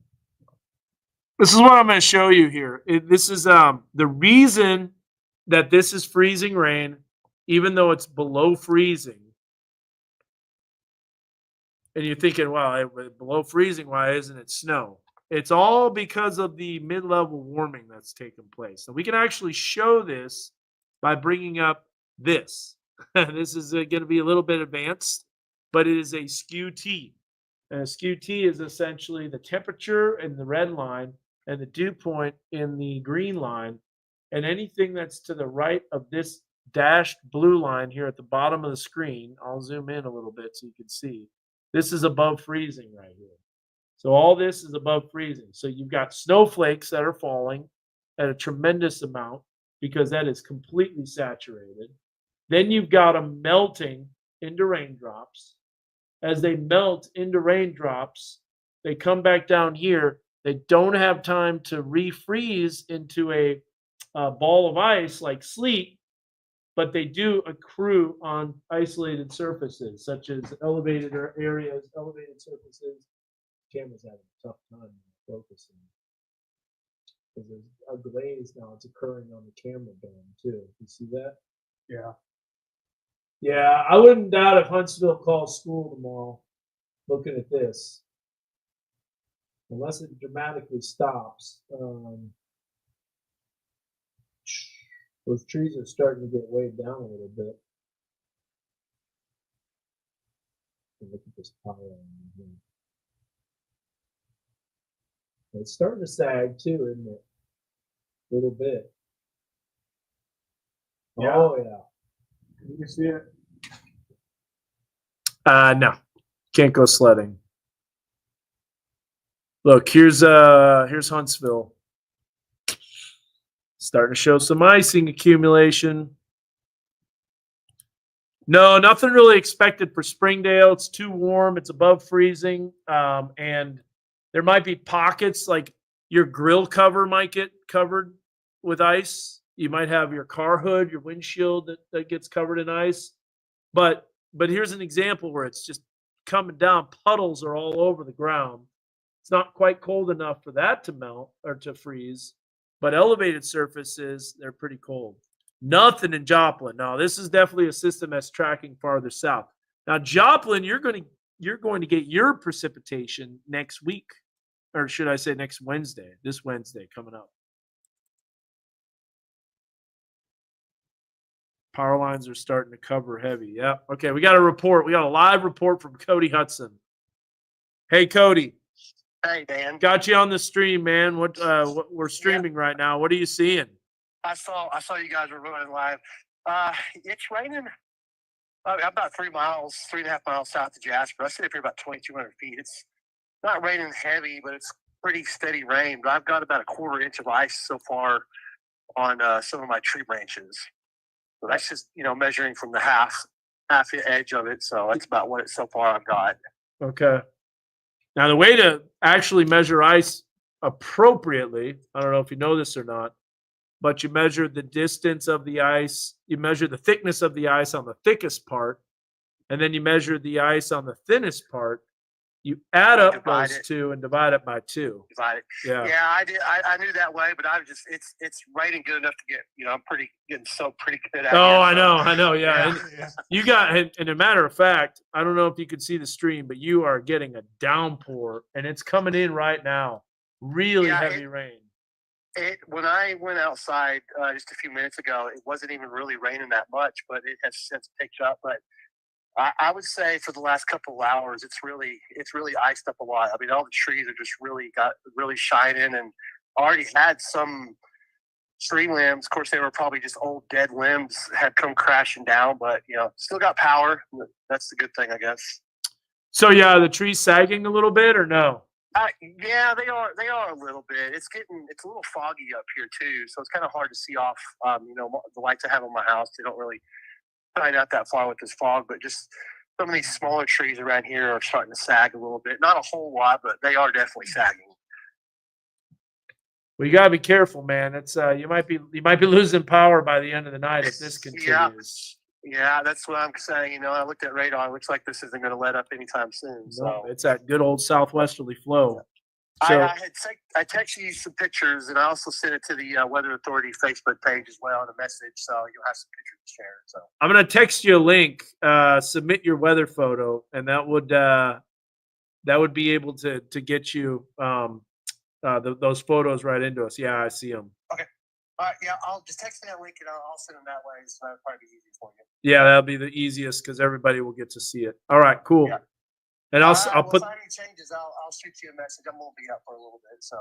this is what I'm going to show you here. This is the reason that this is freezing rain, even though it's below freezing. And you're thinking, well, below freezing, why isn't it snow? It's all because of the mid-level warming that's taken place. So we can actually show this by bringing up this. This is going to be a little bit advanced, but it is a skew T. And a skew T is essentially the temperature in the red line and the dew point in the green line. And anything that's to the right of this dashed blue line here at the bottom of the screen, I'll zoom in a little bit so you can see. This is above freezing right here. So all this is above freezing. So you've got snowflakes that are falling at a tremendous amount because that is completely saturated. Then you've got them melting into raindrops. As they melt into raindrops, they come back down here. They don't have time to refreeze into a ball of ice like sleet, but they do accrue on isolated surfaces, such as elevated areas, elevated surfaces. Camera's having a tough time focusing because there's a glaze now. It's occurring on the camera band too. You see that? yeah. Yeah, I wouldn't doubt if Huntsville calls school tomorrow. Looking at this, unless it dramatically stops. Those trees are starting to get weighed down a little bit. Look at this power line here. It's starting to sag too, isn't it? A little bit. Yeah. Oh yeah. You can see it. No, can't go sledding. Look, here's Huntsville. Starting to show some icing accumulation. No, nothing really expected for Springdale. It's too warm. It's above freezing. And there might be pockets like your grill cover might get covered with ice. You might have your car hood, your windshield that gets covered in ice. But here's an example where it's just coming down. Puddles are all over the ground. It's not quite cold enough for that to melt or to freeze. But elevated surfaces, they're pretty cold. Nothing in Joplin. No, this is definitely a system that's tracking farther south. Now, Joplin, you're going to get your precipitation next week, or should I say next Wednesday? This Wednesday coming up. Power lines are starting to cover heavy. Yeah. Okay, we got a report. We got a live report from Cody Hudson. Hey, Cody. Hey, Dan. Got you on the stream, man. What we're streaming right now. What are you seeing? I saw you guys were running live. It's raining about 3.5 miles south of Jasper. I sit up here about 2,200 feet. It's not raining heavy, but it's pretty steady rain. But I've got about a quarter inch of ice so far on some of my tree branches. So that's just measuring from the half edge of it. So that's about what so far I've got. Okay. Now, the way to actually measure ice appropriately, I don't know if you know this or not, but you measure the distance of the ice. You measure the thickness of the ice on the thickest part, and then you measure the ice on the thinnest part. You add You up divide those it. two and divide it by 2. Divide it. Yeah. Yeah, I did. I knew that way, but I was just it's raining good enough to get. I'm getting so pretty good at it. Oh, I know. Yeah. Yeah. And you got, and a matter of fact, I don't know if you could see the stream, but you are getting a downpour, and it's coming in right now. Really Yeah, heavy rain. When I went outside just a few minutes ago, it wasn't even really raining that much, but it has since picked up. But I would say for the last couple of hours, it's really iced up a lot. I mean, all the trees are just really shining, and already had some tree limbs. Of course, they were probably just old dead limbs had come crashing down, but still got power. That's the good thing, I guess. So yeah, the trees sagging a little bit or no? Yeah, they are. They are a little bit. It's a little foggy up here too, so it's kind of hard to see off. The lights I have on my house, they don't really shine out that far with this fog. But just some of these smaller trees around here are starting to sag a little bit. Not a whole lot, but they are definitely sagging. Well, you gotta be careful, man. It's you might be losing power by the end of the night if this continues. Yeah, that's what I'm saying. I looked at radar. It looks like this isn't going to let up anytime soon. So no, it's that good old southwesterly flow. So I texted you some pictures, and I also sent it to the Weather Authority Facebook page as well in a message. So you'll have some pictures to share. So I'm gonna text you a link. Submit your weather photo, and that would be able to get you those photos right into us. Yeah, I see them. Okay. All right. Yeah, I'll just text me that link, and I'll send them that way. So that'll probably be easy for you. Yeah, that'll be the easiest because everybody will get to see it. All right, cool. Yeah. And I'll put. If any changes, I'll shoot you a message. I'm gonna be up for a little bit. So.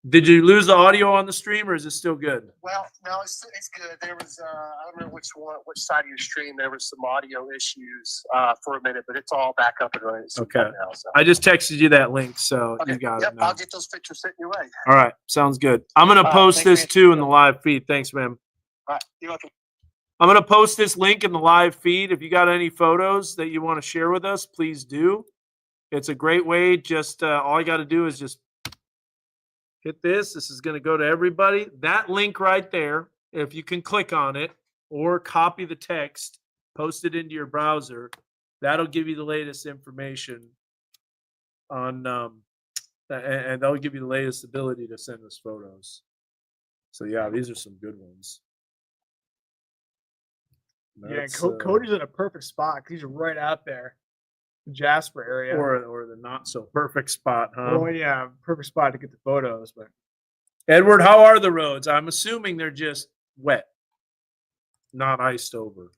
Did you lose the audio on the stream, or is it still good? Well, no, it's good. There was I don't remember which side of your stream. There was some audio issues for a minute, but it's all back up and running. Okay. Now, so. I just texted you that link, so Okay. you got Yep, it now. I'll get those pictures sent your way. All right, sounds good. I'm gonna post thanks, this man. too in the live feed. Thanks, man. All right, you're welcome. I'm gonna post this link in the live feed. If you got any photos that you want to share with us, please do. It's a great way. Just all you got to do is just hit this. This is going to go to everybody. That link right there, if you can click on it or copy the text, post it into your browser, that'll give you the latest information on, and that'll give you the latest ability to send us photos. So yeah, these are some good ones. Yeah, Cody's in a perfect spot because he's right out there, the Jasper area, or the not so perfect spot, huh? Oh yeah, perfect spot to get the photos. But Edward, how are the roads? I'm assuming they're just wet, not iced over.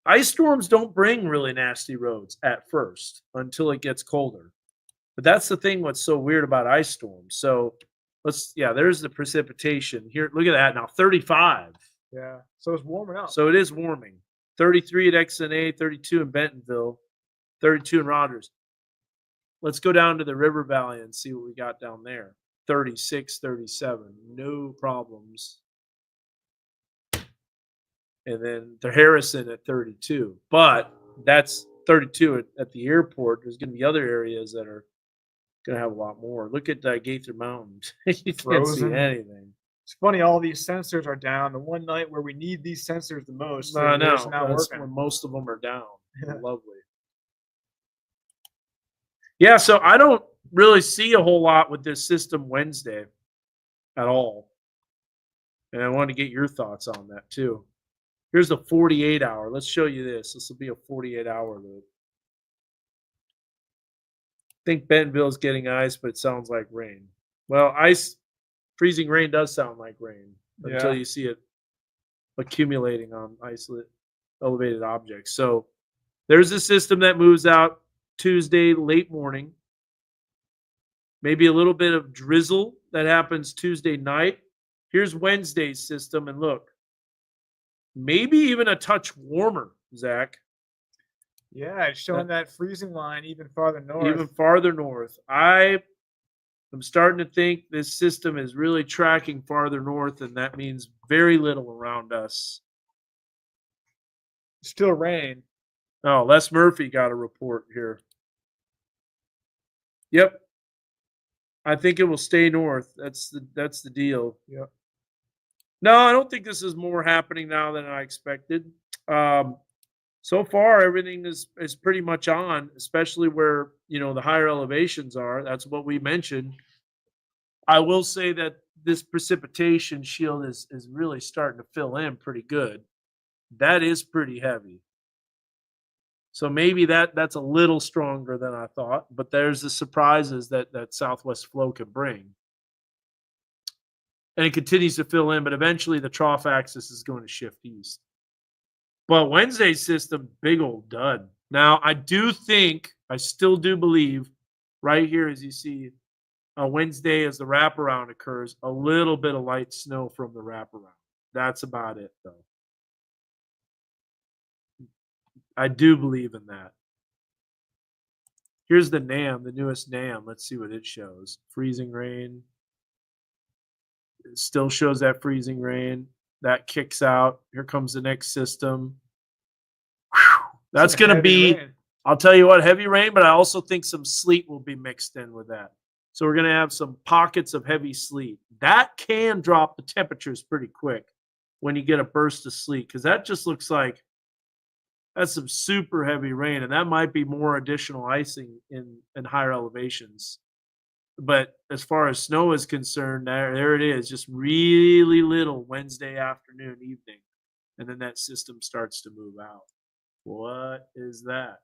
Ice storms don't bring really nasty roads at first until it gets colder. But that's the thing. What's so weird about ice storms? So there's the precipitation here. Look at that now, 35. Yeah, so it's warming up. So it is warming. 33 at XNA, 32 in Bentonville, 32 in Rogers. Let's go down to the River Valley and see what we got down there. 36, 37, no problems. And then the Harrison at 32. But that's 32 at the airport. There's going to be other areas that are going to have a lot more. Look at Gaither Mountain. You can't see anything. It's funny, all these sensors are down. The one night where we need these sensors the most, I know. It's not That's working. when most of them are down. Lovely. Yeah, so I don't really see a whole lot with this system Wednesday at all. And I want to get your thoughts on that too. Here's the 48-hour. Let's show you this. This will be a 48-hour loop. I think Bentonville's getting ice, but it sounds like rain. Well, freezing rain does sound like rain until you see it accumulating on elevated objects. So there's a system that moves out Tuesday late morning. Maybe a little bit of drizzle that happens Tuesday night. Here's Wednesday's system, and look, maybe even a touch warmer, Zach. Yeah, it's showing that freezing line even farther north. Even farther north. I'm starting to think this system is really tracking farther north, and that means very little around us. Still rain. Oh, Les Murphy got a report here. Yep. I think it will stay north. That's the deal. Yep. No, I don't think this is more happening now than I expected. So far, everything is pretty much on, especially where the higher elevations are. That's what we mentioned. I will say that this precipitation shield is really starting to fill in pretty good. That is pretty heavy. So maybe that's a little stronger than I thought, but there's the surprises that southwest flow can bring. And it continues to fill in, but eventually the trough axis is going to shift east. But Wednesday's system, big old dud. Now, I still do believe, right here, as you see, Wednesday as the wraparound occurs, a little bit of light snow from the wraparound. That's about it, though. I do believe in that. Here's the NAM, the newest NAM. Let's see what it shows. Freezing rain. It still shows that freezing rain. That kicks out. Here comes the next system. Whew. That's going to be, I'll tell you what, heavy rain, but I also think some sleet will be mixed in with that. So we're going to have some pockets of heavy sleet. That can drop the temperatures pretty quick when you get a burst of sleet, because that just looks like that's some super heavy rain, and that might be more additional icing in higher elevations. But as far as snow is concerned, there it is, just really little Wednesday afternoon, evening, and then that system starts to move out. What is that?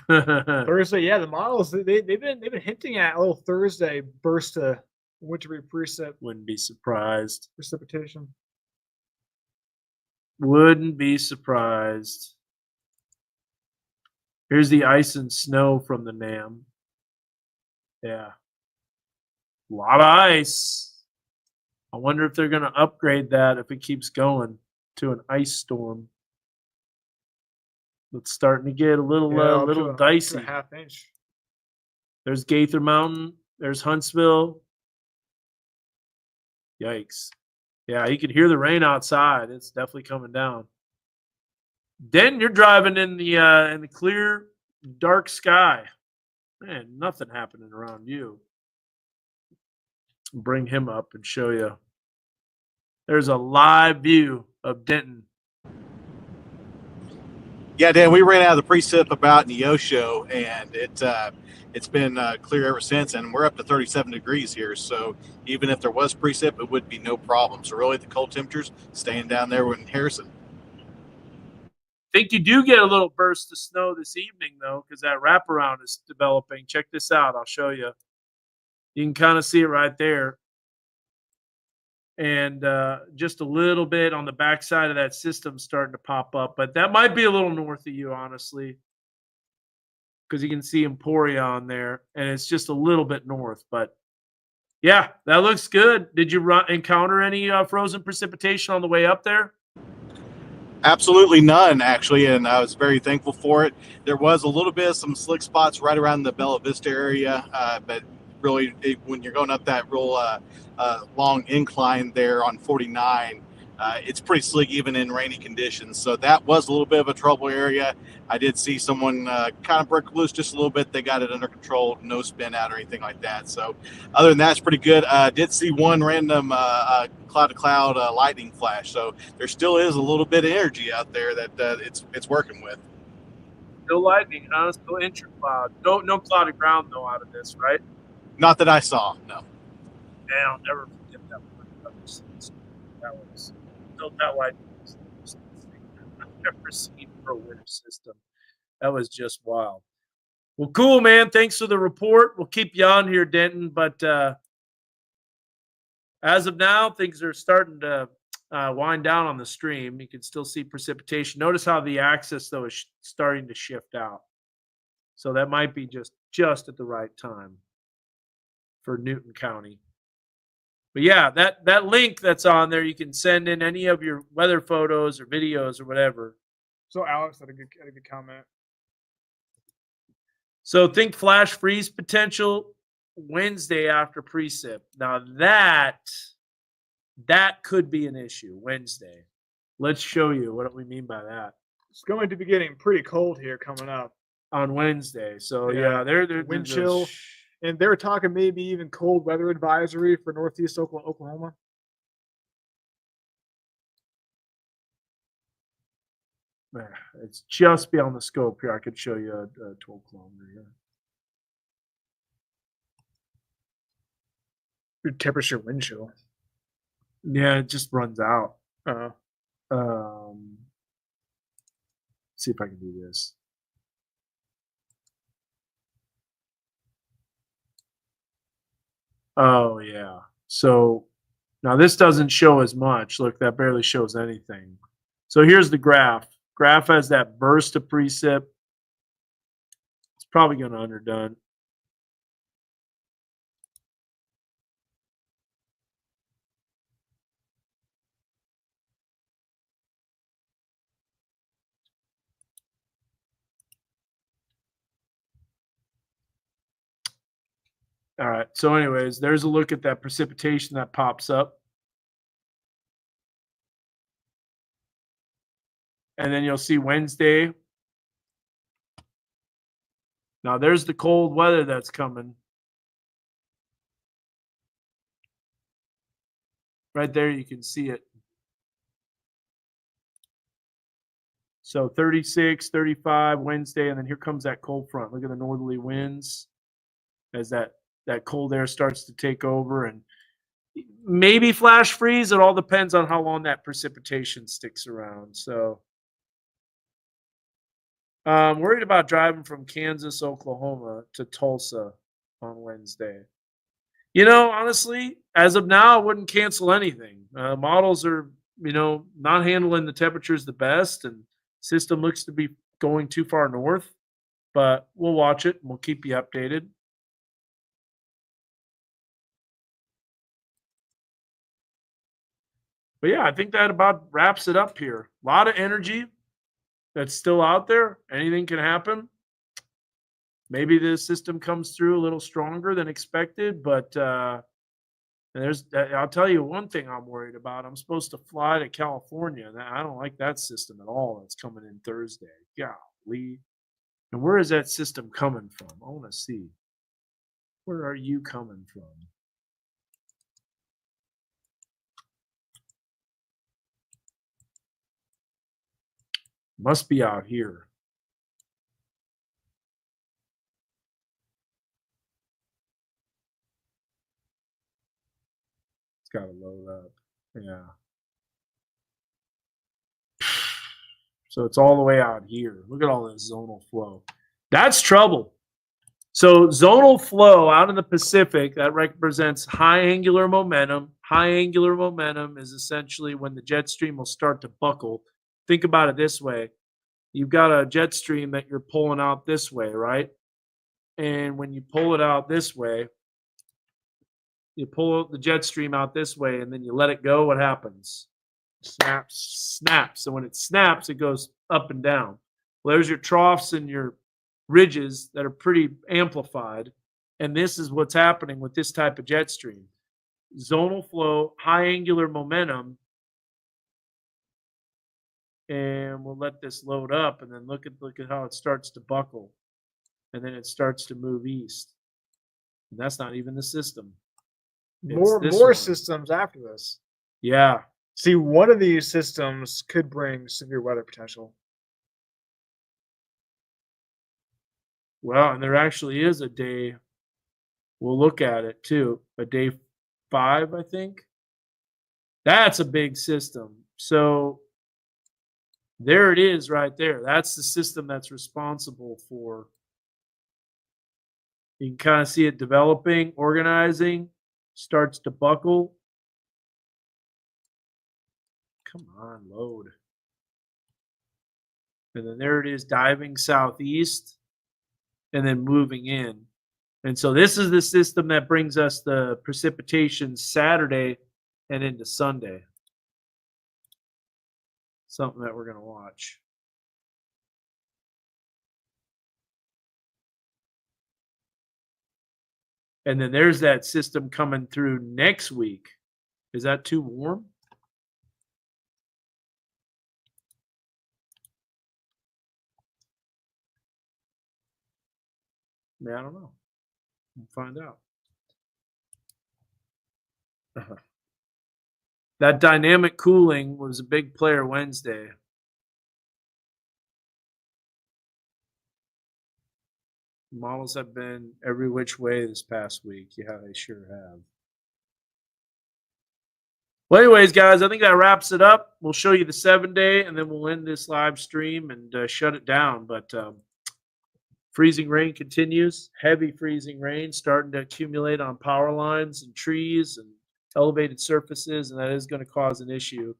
Thursday, yeah, the models they've been hinting at a little Thursday burst of wintry Wouldn't be surprised. precipitation. Wouldn't be surprised. Here's the ice and snow from the NAM. Yeah. A lot of ice. I wonder if they're going to upgrade that if it keeps going to an ice storm. It's starting to get a little dicey. To a half inch. There's Gaither Mountain. There's Huntsville. Yikes. Yeah, you can hear the rain outside. It's definitely coming down. Then you're driving in the clear, dark sky. Man, nothing happening around you. Bring him up and show you. There's a live view of Denton. Yeah, Dan, we ran out of the precip about Neosho, and it's been clear ever since, and we're up to 37 degrees here. So even if there was precip, it would be no problem. So really, the cold temperatures staying down there in Harrison. Think you do get a little burst of snow this evening, though, because that wraparound is developing. Check this out. I'll show you. You can kind of see it right there. And just a little bit on the backside of that system starting to pop up. But that might be a little north of you, honestly, because you can see Emporia on there, and it's just a little bit north. But, yeah, that looks good. Did you encounter any frozen precipitation on the way up there? Absolutely none, actually, and I was very thankful for it. There was a little bit of some slick spots right around the Bella Vista area, but really, when you're going up that real long incline there on 49, it's pretty slick even in rainy conditions. So that was a little bit of a trouble area. I did see someone kind of break loose just a little bit. They got it under control, no spin out or anything like that. So other than that, it's pretty good. Did see one random cloud-to-cloud lightning flash. So there still is a little bit of energy out there that it's working with. No lightning, huh? Still intra-cloud. No clouded ground, though, out of this, right? Not that I saw, no. Man, I'll never forget that one. That was built that lightning. I've never seen for a winter system. That was just wild. Well, cool, man. Thanks for the report. We'll keep you on here, Denton. But as of now, things are starting to wind down on the stream. You can still see precipitation. Notice how the axis, though, is starting to shift out. So that might be just at the right time for Newton County. But yeah, that link that's on there, you can send in any of your weather photos or videos or whatever. So Alex had a good comment. So think flash freeze potential Wednesday after precip. Now that could be an issue Wednesday. Let's show you what we mean by that. It's going to be getting pretty cold here coming up on Wednesday. So yeah, they're wind chill. And they're talking maybe even cold weather advisory for northeast Oklahoma. It's just beyond the scope here. I could show you a 12 kilometer here. Your temperature wind chill. Yeah, it just runs out. Uh, See if I can do this. Oh, yeah. So now this doesn't show as much. Look, that barely shows anything. So here's the graph. Graph has that burst of precip. It's probably going to underdone. All right. So anyways, there's a look at that precipitation that pops up. And then you'll see Wednesday. Now there's the cold weather that's coming. Right there, you can see it. So 36, 35 Wednesday, and then here comes that cold front. Look at the northerly winds as that cold air starts to take over, and maybe flash freeze. It all depends on how long that precipitation sticks around. So I'm worried about driving from Kansas, Oklahoma to Tulsa on Wednesday. You know, honestly, as of now, I wouldn't cancel anything. Models are, not handling the temperatures the best, and system looks to be going too far north. But we'll watch it and we'll keep you updated. But yeah, I think that about wraps it up here. A lot of energy that's still out there. Anything can happen. Maybe the system comes through a little stronger than expected, but I'll tell you one thing I'm worried about. I'm supposed to fly to California, and I don't like that system at all. That's coming in Thursday. Golly. And where is that system coming from? I want to see. Where are you coming from? Must be out here. It's got to load up. Yeah. So it's all the way out here. Look at all this zonal flow. That's trouble. So zonal flow out in the Pacific, that represents high angular momentum. High angular momentum is essentially when the jet stream will start to buckle. Think about it this way. You've got a jet stream that you're pulling out this way, right? And when you pull it out this way, you pull the jet stream out this way and then you let it go, what happens? Snaps. So when it snaps, it goes up and down. Well, there's your troughs and your ridges that are pretty amplified. And this is what's happening with this type of jet stream. Zonal flow, high angular momentum. And we'll let this load up and then look at how it starts to buckle. And then it starts to move east. And that's not even the system. more systems after this. Yeah. See, one of these systems could bring severe weather potential. Well, and there actually is a day. We'll look at it too. A day 5, I think. That's a big system. So there it is right there. That's the system that's responsible for. You can kind of see it developing, organizing, starts to buckle. Come on, load. And then there it is diving southeast and then moving in. And so this is the system that brings us the precipitation Saturday and into Sunday. Something that we're going to watch. And then there's that system coming through next week. Is that too warm? Yeah, I don't know. We'll find out. That dynamic cooling was a big player Wednesday. Models have been every which way this past week. Yeah, they sure have. Well, anyways, guys, I think that wraps it up. We'll show you the 7-day, and then we'll end this live stream and shut it down. But freezing rain continues. Heavy freezing rain starting to accumulate on power lines and trees and elevated surfaces, and that is going to cause an issue.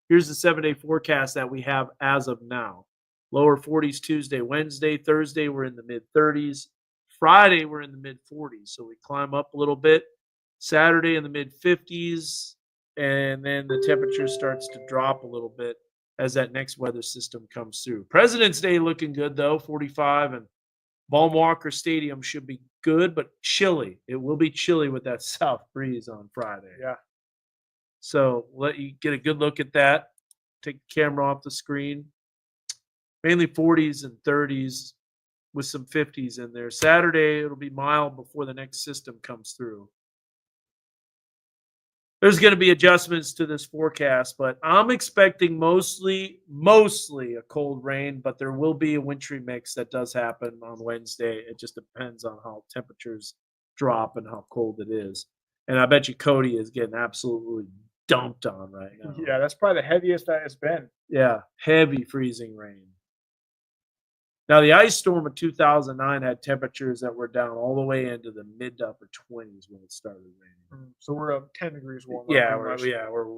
Here's the 7-day forecast that we have as of now. Lower 40s Tuesday, Wednesday, Thursday, we're in the mid 30s. Friday, we're in the mid 40s. So we climb up a little bit. Saturday in the mid 50s. And then the temperature starts to drop a little bit as that next weather system comes through. President's Day looking good, though, 45. And Baum-Walker Stadium should be good, but chilly. It will be chilly with that south breeze on Friday. Yeah. So let you get a good look at that. Take the camera off the screen. Mainly 40s and 30s with some 50s in there. Saturday, it'll be mild before the next system comes through. There's going to be adjustments to this forecast, but I'm expecting mostly a cold rain, but there will be a wintry mix that does happen on Wednesday. It just depends on how temperatures drop and how cold it is. And I bet you Cody is getting absolutely dumped on right now. Yeah, that's probably the heaviest that it's been. Yeah, heavy freezing rain. Now, the ice storm of 2009 had temperatures that were down all the way into the mid to upper 20s when it started raining. So we're up 10 degrees warmer. Yeah, we're a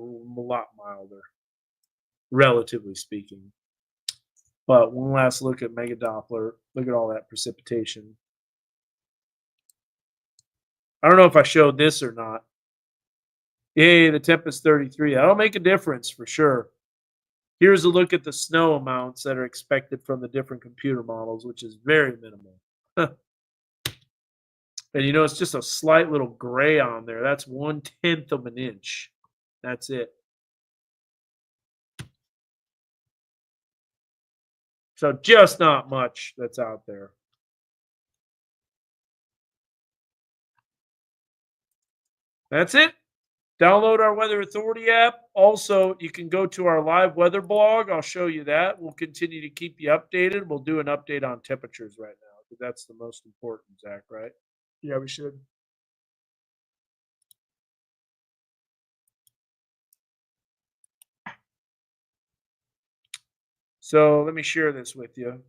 lot milder, relatively speaking. But one last look at Mega Doppler. Look at all that precipitation. I don't know if I showed this or not. Yay, the temp is 33. That'll make a difference for sure. Here's a look at the snow amounts that are expected from the different computer models, which is very minimal. And it's just a slight little gray on there. That's 1/10 of an inch. That's it. So just not much that's out there. That's it. Download our Weather Authority app. Also, you can go to our live weather blog. I'll show you that. We'll continue to keep you updated. We'll do an update on temperatures right now because that's the most important, Zach, right? Yeah, we should. So let me share this with you.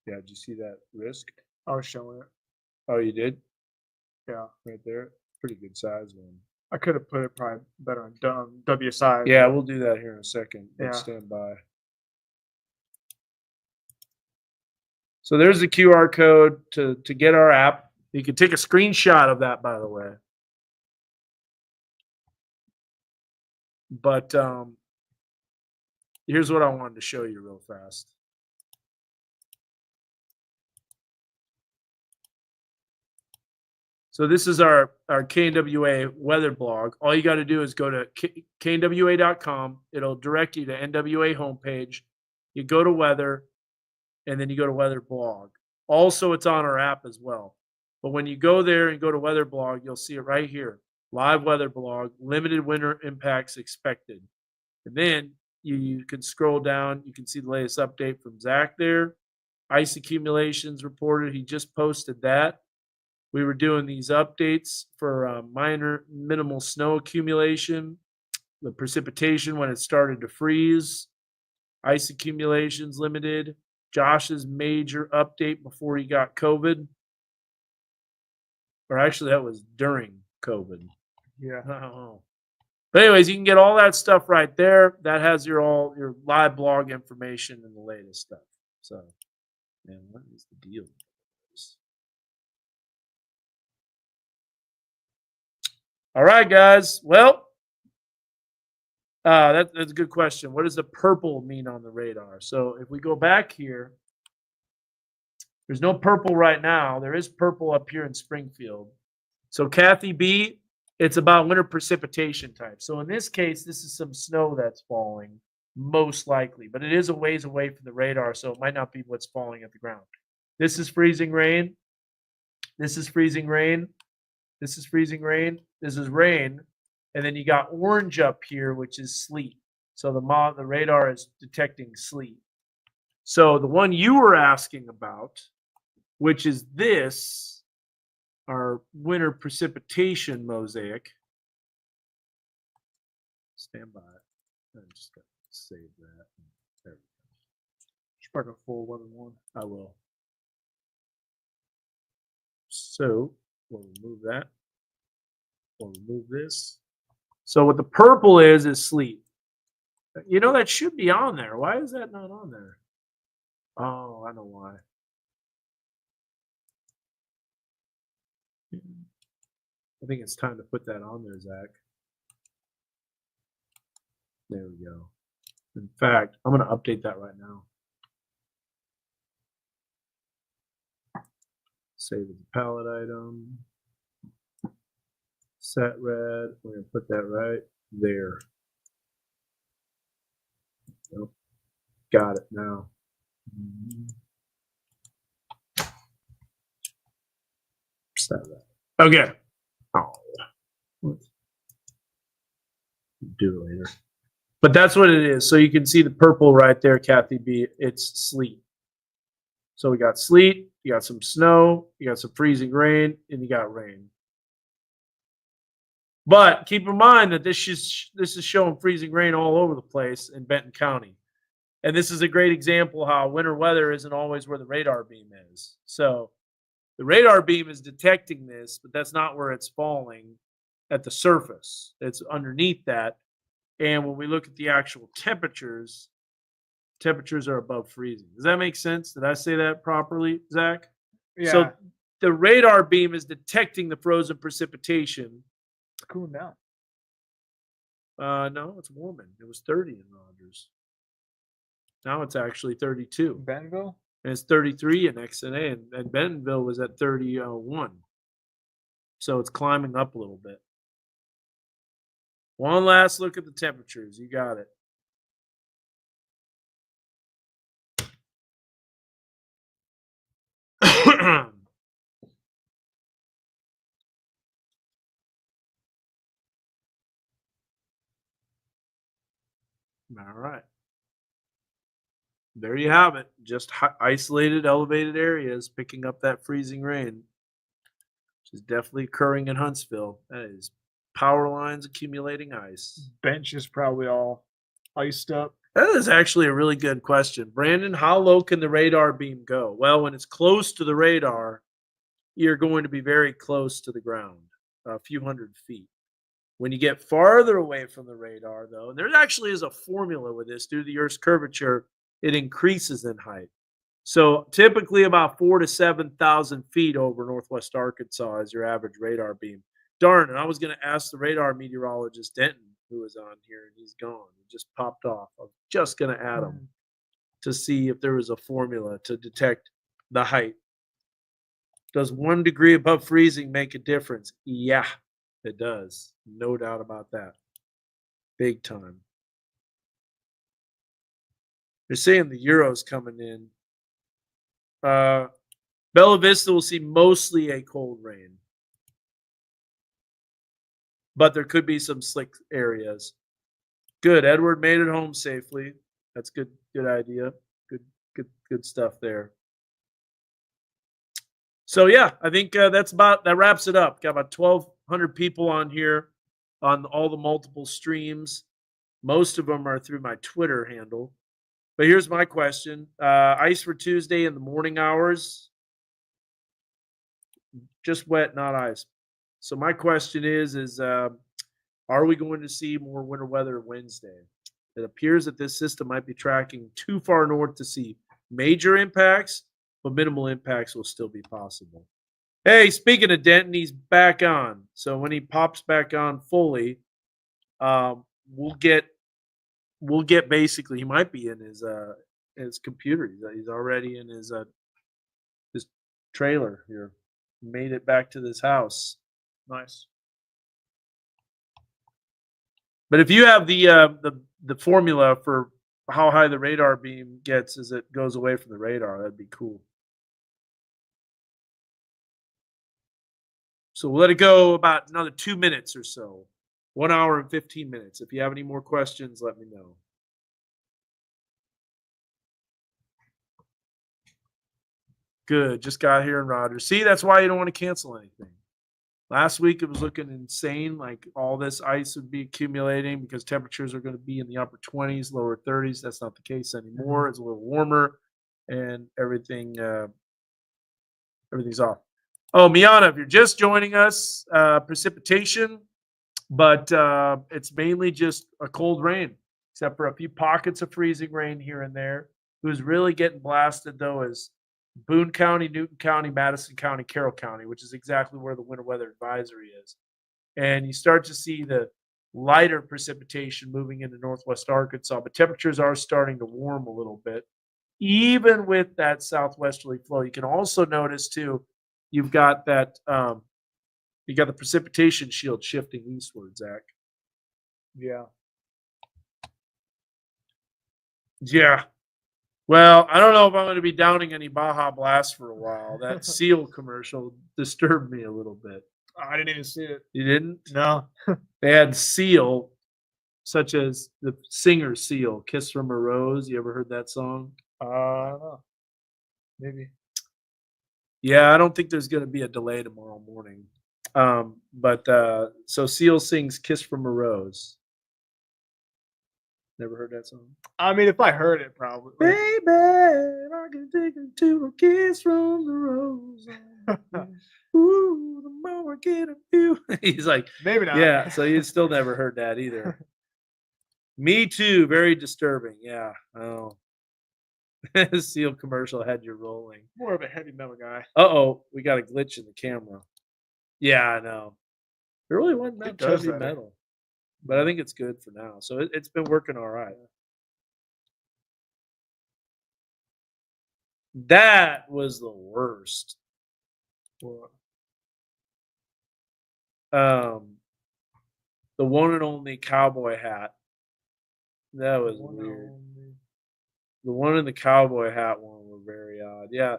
Yeah, did you see that risk? I was showing it. Oh, you did? Yeah. Right there. Pretty good size one. I could have put it probably better on WSI. Yeah, we'll do that here in a second. Yeah. Stand by. So there's the QR code to get our app. You can take a screenshot of that, by the way. But here's what I wanted to show you real fast. So this is our KNWA weather blog. All you got to do is go to knwa.com. It'll direct you to NWA homepage. You go to weather, and then you go to weather blog. Also, it's on our app as well. But when you go there and go to weather blog, you'll see it right here. Live weather blog, limited winter impacts expected. And then you can scroll down. You can see the latest update from Zach there. Ice accumulations reported. He just posted that. We were doing these updates for minimal snow accumulation, the precipitation when it started to freeze, ice accumulations limited, Josh's major update before he got COVID. Or actually, that was during COVID. Yeah. I don't know. But anyways, you can get all that stuff right there. That has your live blog information and the latest stuff. So, man, what is the deal? All right, guys. Well, that's a good question. What does the purple mean on the radar? So if we go back here, there's no purple right now. There is purple up here in Springfield. So Kathy B, it's about winter precipitation type. So in this case, this is some snow that's falling, most likely. But it is a ways away from the radar, so it might not be what's falling at the ground. This is freezing rain. This is freezing rain. This is freezing rain. This is rain. And then you got orange up here, which is sleet. So the radar is detecting sleet. So the one you were asking about, which is this, our winter precipitation mosaic. Stand by. I'm just going to save that. There we go. Should probably go full 11-1. I will. So we'll remove that. We'll remove this. So what the purple is sleet. You know, that should be on there. Why is that not on there? Oh, I know why. I think it's time to put that on there, Zach. There we go. In fact, I'm going to update that right now. Save as a palette item. Set red. We're going to put that right there. Nope. Got it now. Set red. Okay. Oh. Do it later. But that's what it is. So you can see the purple right there, Kathy B. It's sleet. So we got sleet, you got some snow, you got some freezing rain, and you got rain. But keep in mind that this is showing freezing rain all over the place in Benton County. And this is a great example how winter weather isn't always where the radar beam is. So the radar beam is detecting this, but that's not where it's falling at the surface. It's underneath that. And when we look at the actual temperatures are above freezing. Does that make sense? Did I say that properly, Zach? Yeah. So the radar beam is detecting the frozen precipitation. It's cooling down. No, it's warming. It was 30 in Rogers. Now it's actually 32. Bentonville? And it's 33 in XNA, and Bentonville was at 31. So it's climbing up a little bit. One last look at the temperatures. You got it. All right. There you have it. Just isolated, elevated areas picking up that freezing rain, which is definitely occurring in Huntsville. That is power lines accumulating ice. Bench is probably all iced up. That is actually a really good question. Brandon, how low can the radar beam go? Well, when it's close to the radar, you're going to be very close to the ground, a few hundred feet. When you get farther away from the radar, though, and there actually is a formula with this due to the Earth's curvature, it increases in height. So typically about 4,000 to 7,000 feet over northwest Arkansas is your average radar beam. Darn, and I was going to ask the radar meteorologist Denton, who was on here, and he's gone. He just popped off. I was just going to add him to see if there was a formula to detect the height. Does 1 degree above freezing make a difference? Yeah, it does. No doubt about that. Big time. They're saying the Euro's coming in. Bella Vista will see mostly a cold rain. But there could be some slick areas. Good. Edward made it home safely. That's good. Good idea. Good stuff there. So yeah, I think that wraps it up. Got about 1,200 people on here on all the multiple streams. Most of them are through my Twitter handle. But here's my question. Ice for Tuesday in the morning hours. Just wet, not ice. So my question is are we going to see more winter weather Wednesday? It appears that this system might be tracking too far north to see major impacts, but minimal impacts will still be possible. Hey, speaking of Denton, he's back on. So when he pops back on fully, we'll get basically, he might be in his computer. He's already in his trailer here. Made it back to this house. Nice. But if you have the formula for how high the radar beam gets as it goes away from the radar, that'd be cool. So we'll let it go about another 2 minutes or so. 1 hour and 15 minutes. If you have any more questions, let me know. Good. Just got here in Rogers. See, that's why you don't want to cancel anything. Last week it was looking insane, like all this ice would be accumulating because temperatures are going to be in the upper 20s, lower 30s. That's not the case anymore. It's a little warmer, and everything's off. Oh, Miana, if you're just joining us, precipitation, but it's mainly just a cold rain, except for a few pockets of freezing rain here and there. Who's really getting blasted though is Boone County, Newton County, Madison County, Carroll County, which is exactly where the winter weather advisory is. And you start to see the lighter precipitation moving into northwest Arkansas, but temperatures are starting to warm a little bit, even with that southwesterly flow. You can also notice too, you've got that you got the precipitation shield shifting eastward, Zach. Yeah. Yeah. Well, I don't know if I'm going to be downing any Baja Blast for a while. That Seal commercial disturbed me a little bit. I didn't even see it. You didn't? No. They had Seal, such as the singer Seal, Kiss from a Rose. You ever heard that song? I don't know. Maybe. Yeah, I don't think there's going to be a delay tomorrow morning. So Seal sings Kiss from a Rose. Never heard that song? I mean, if I heard it, probably. Baby, I can take her to a kiss from the rose. Ooh, the more I get of you. He's like, Maybe not. yeah, so you still never heard that either. Me too. Very disturbing. Yeah. Oh. Seal commercial had you rolling. More of a heavy metal guy. Uh-oh, we got a glitch in the camera. Yeah, I know. It really wasn't It that does heavy that. metal. But I think it's good for now. So it's been working all right. That was the worst. The one and only cowboy hat. That was weird. The one in the cowboy hat one were very odd. Yeah.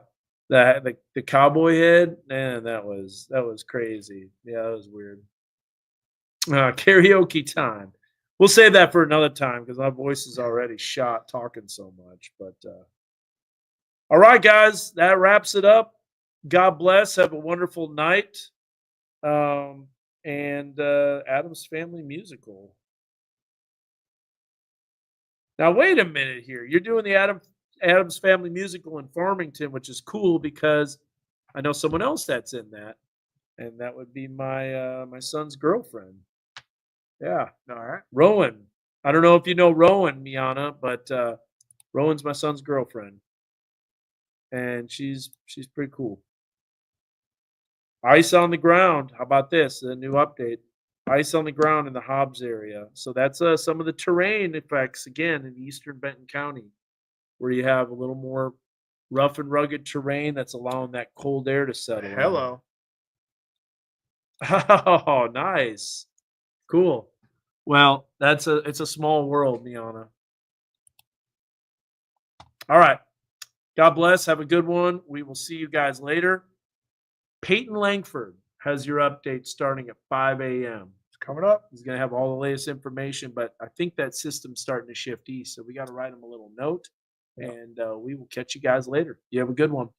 The cowboy head, man, that was crazy. Yeah, that was weird. Karaoke time. We'll save that for another time because my voice is already shot talking so much. But all right, guys, that wraps it up. God bless. Have a wonderful night. And Adam's Family Musical. Now, wait a minute here. You're doing the Adam's Family Musical in Farmington, which is cool because I know someone else that's in that, and that would be my my son's girlfriend. Yeah. All right. Rowan. I don't know if you know Rowan, Miana, but Rowan's my son's girlfriend. And she's pretty cool. Ice on the ground. How about this? A new update. Ice on the ground in the Hobbs area. So that's some of the terrain effects, again, in eastern Benton County, where you have a little more rough and rugged terrain that's allowing that cold air to settle in. Hello. Oh, nice. Cool. Well, it's a small world, Miana. All right. God bless. Have a good one. We will see you guys later. Peyton Langford has your update starting at 5 a.m. It's coming up. He's going to have all the latest information, but I think that system's starting to shift east, so we got to write him a little note, and we will catch you guys later. You have a good one.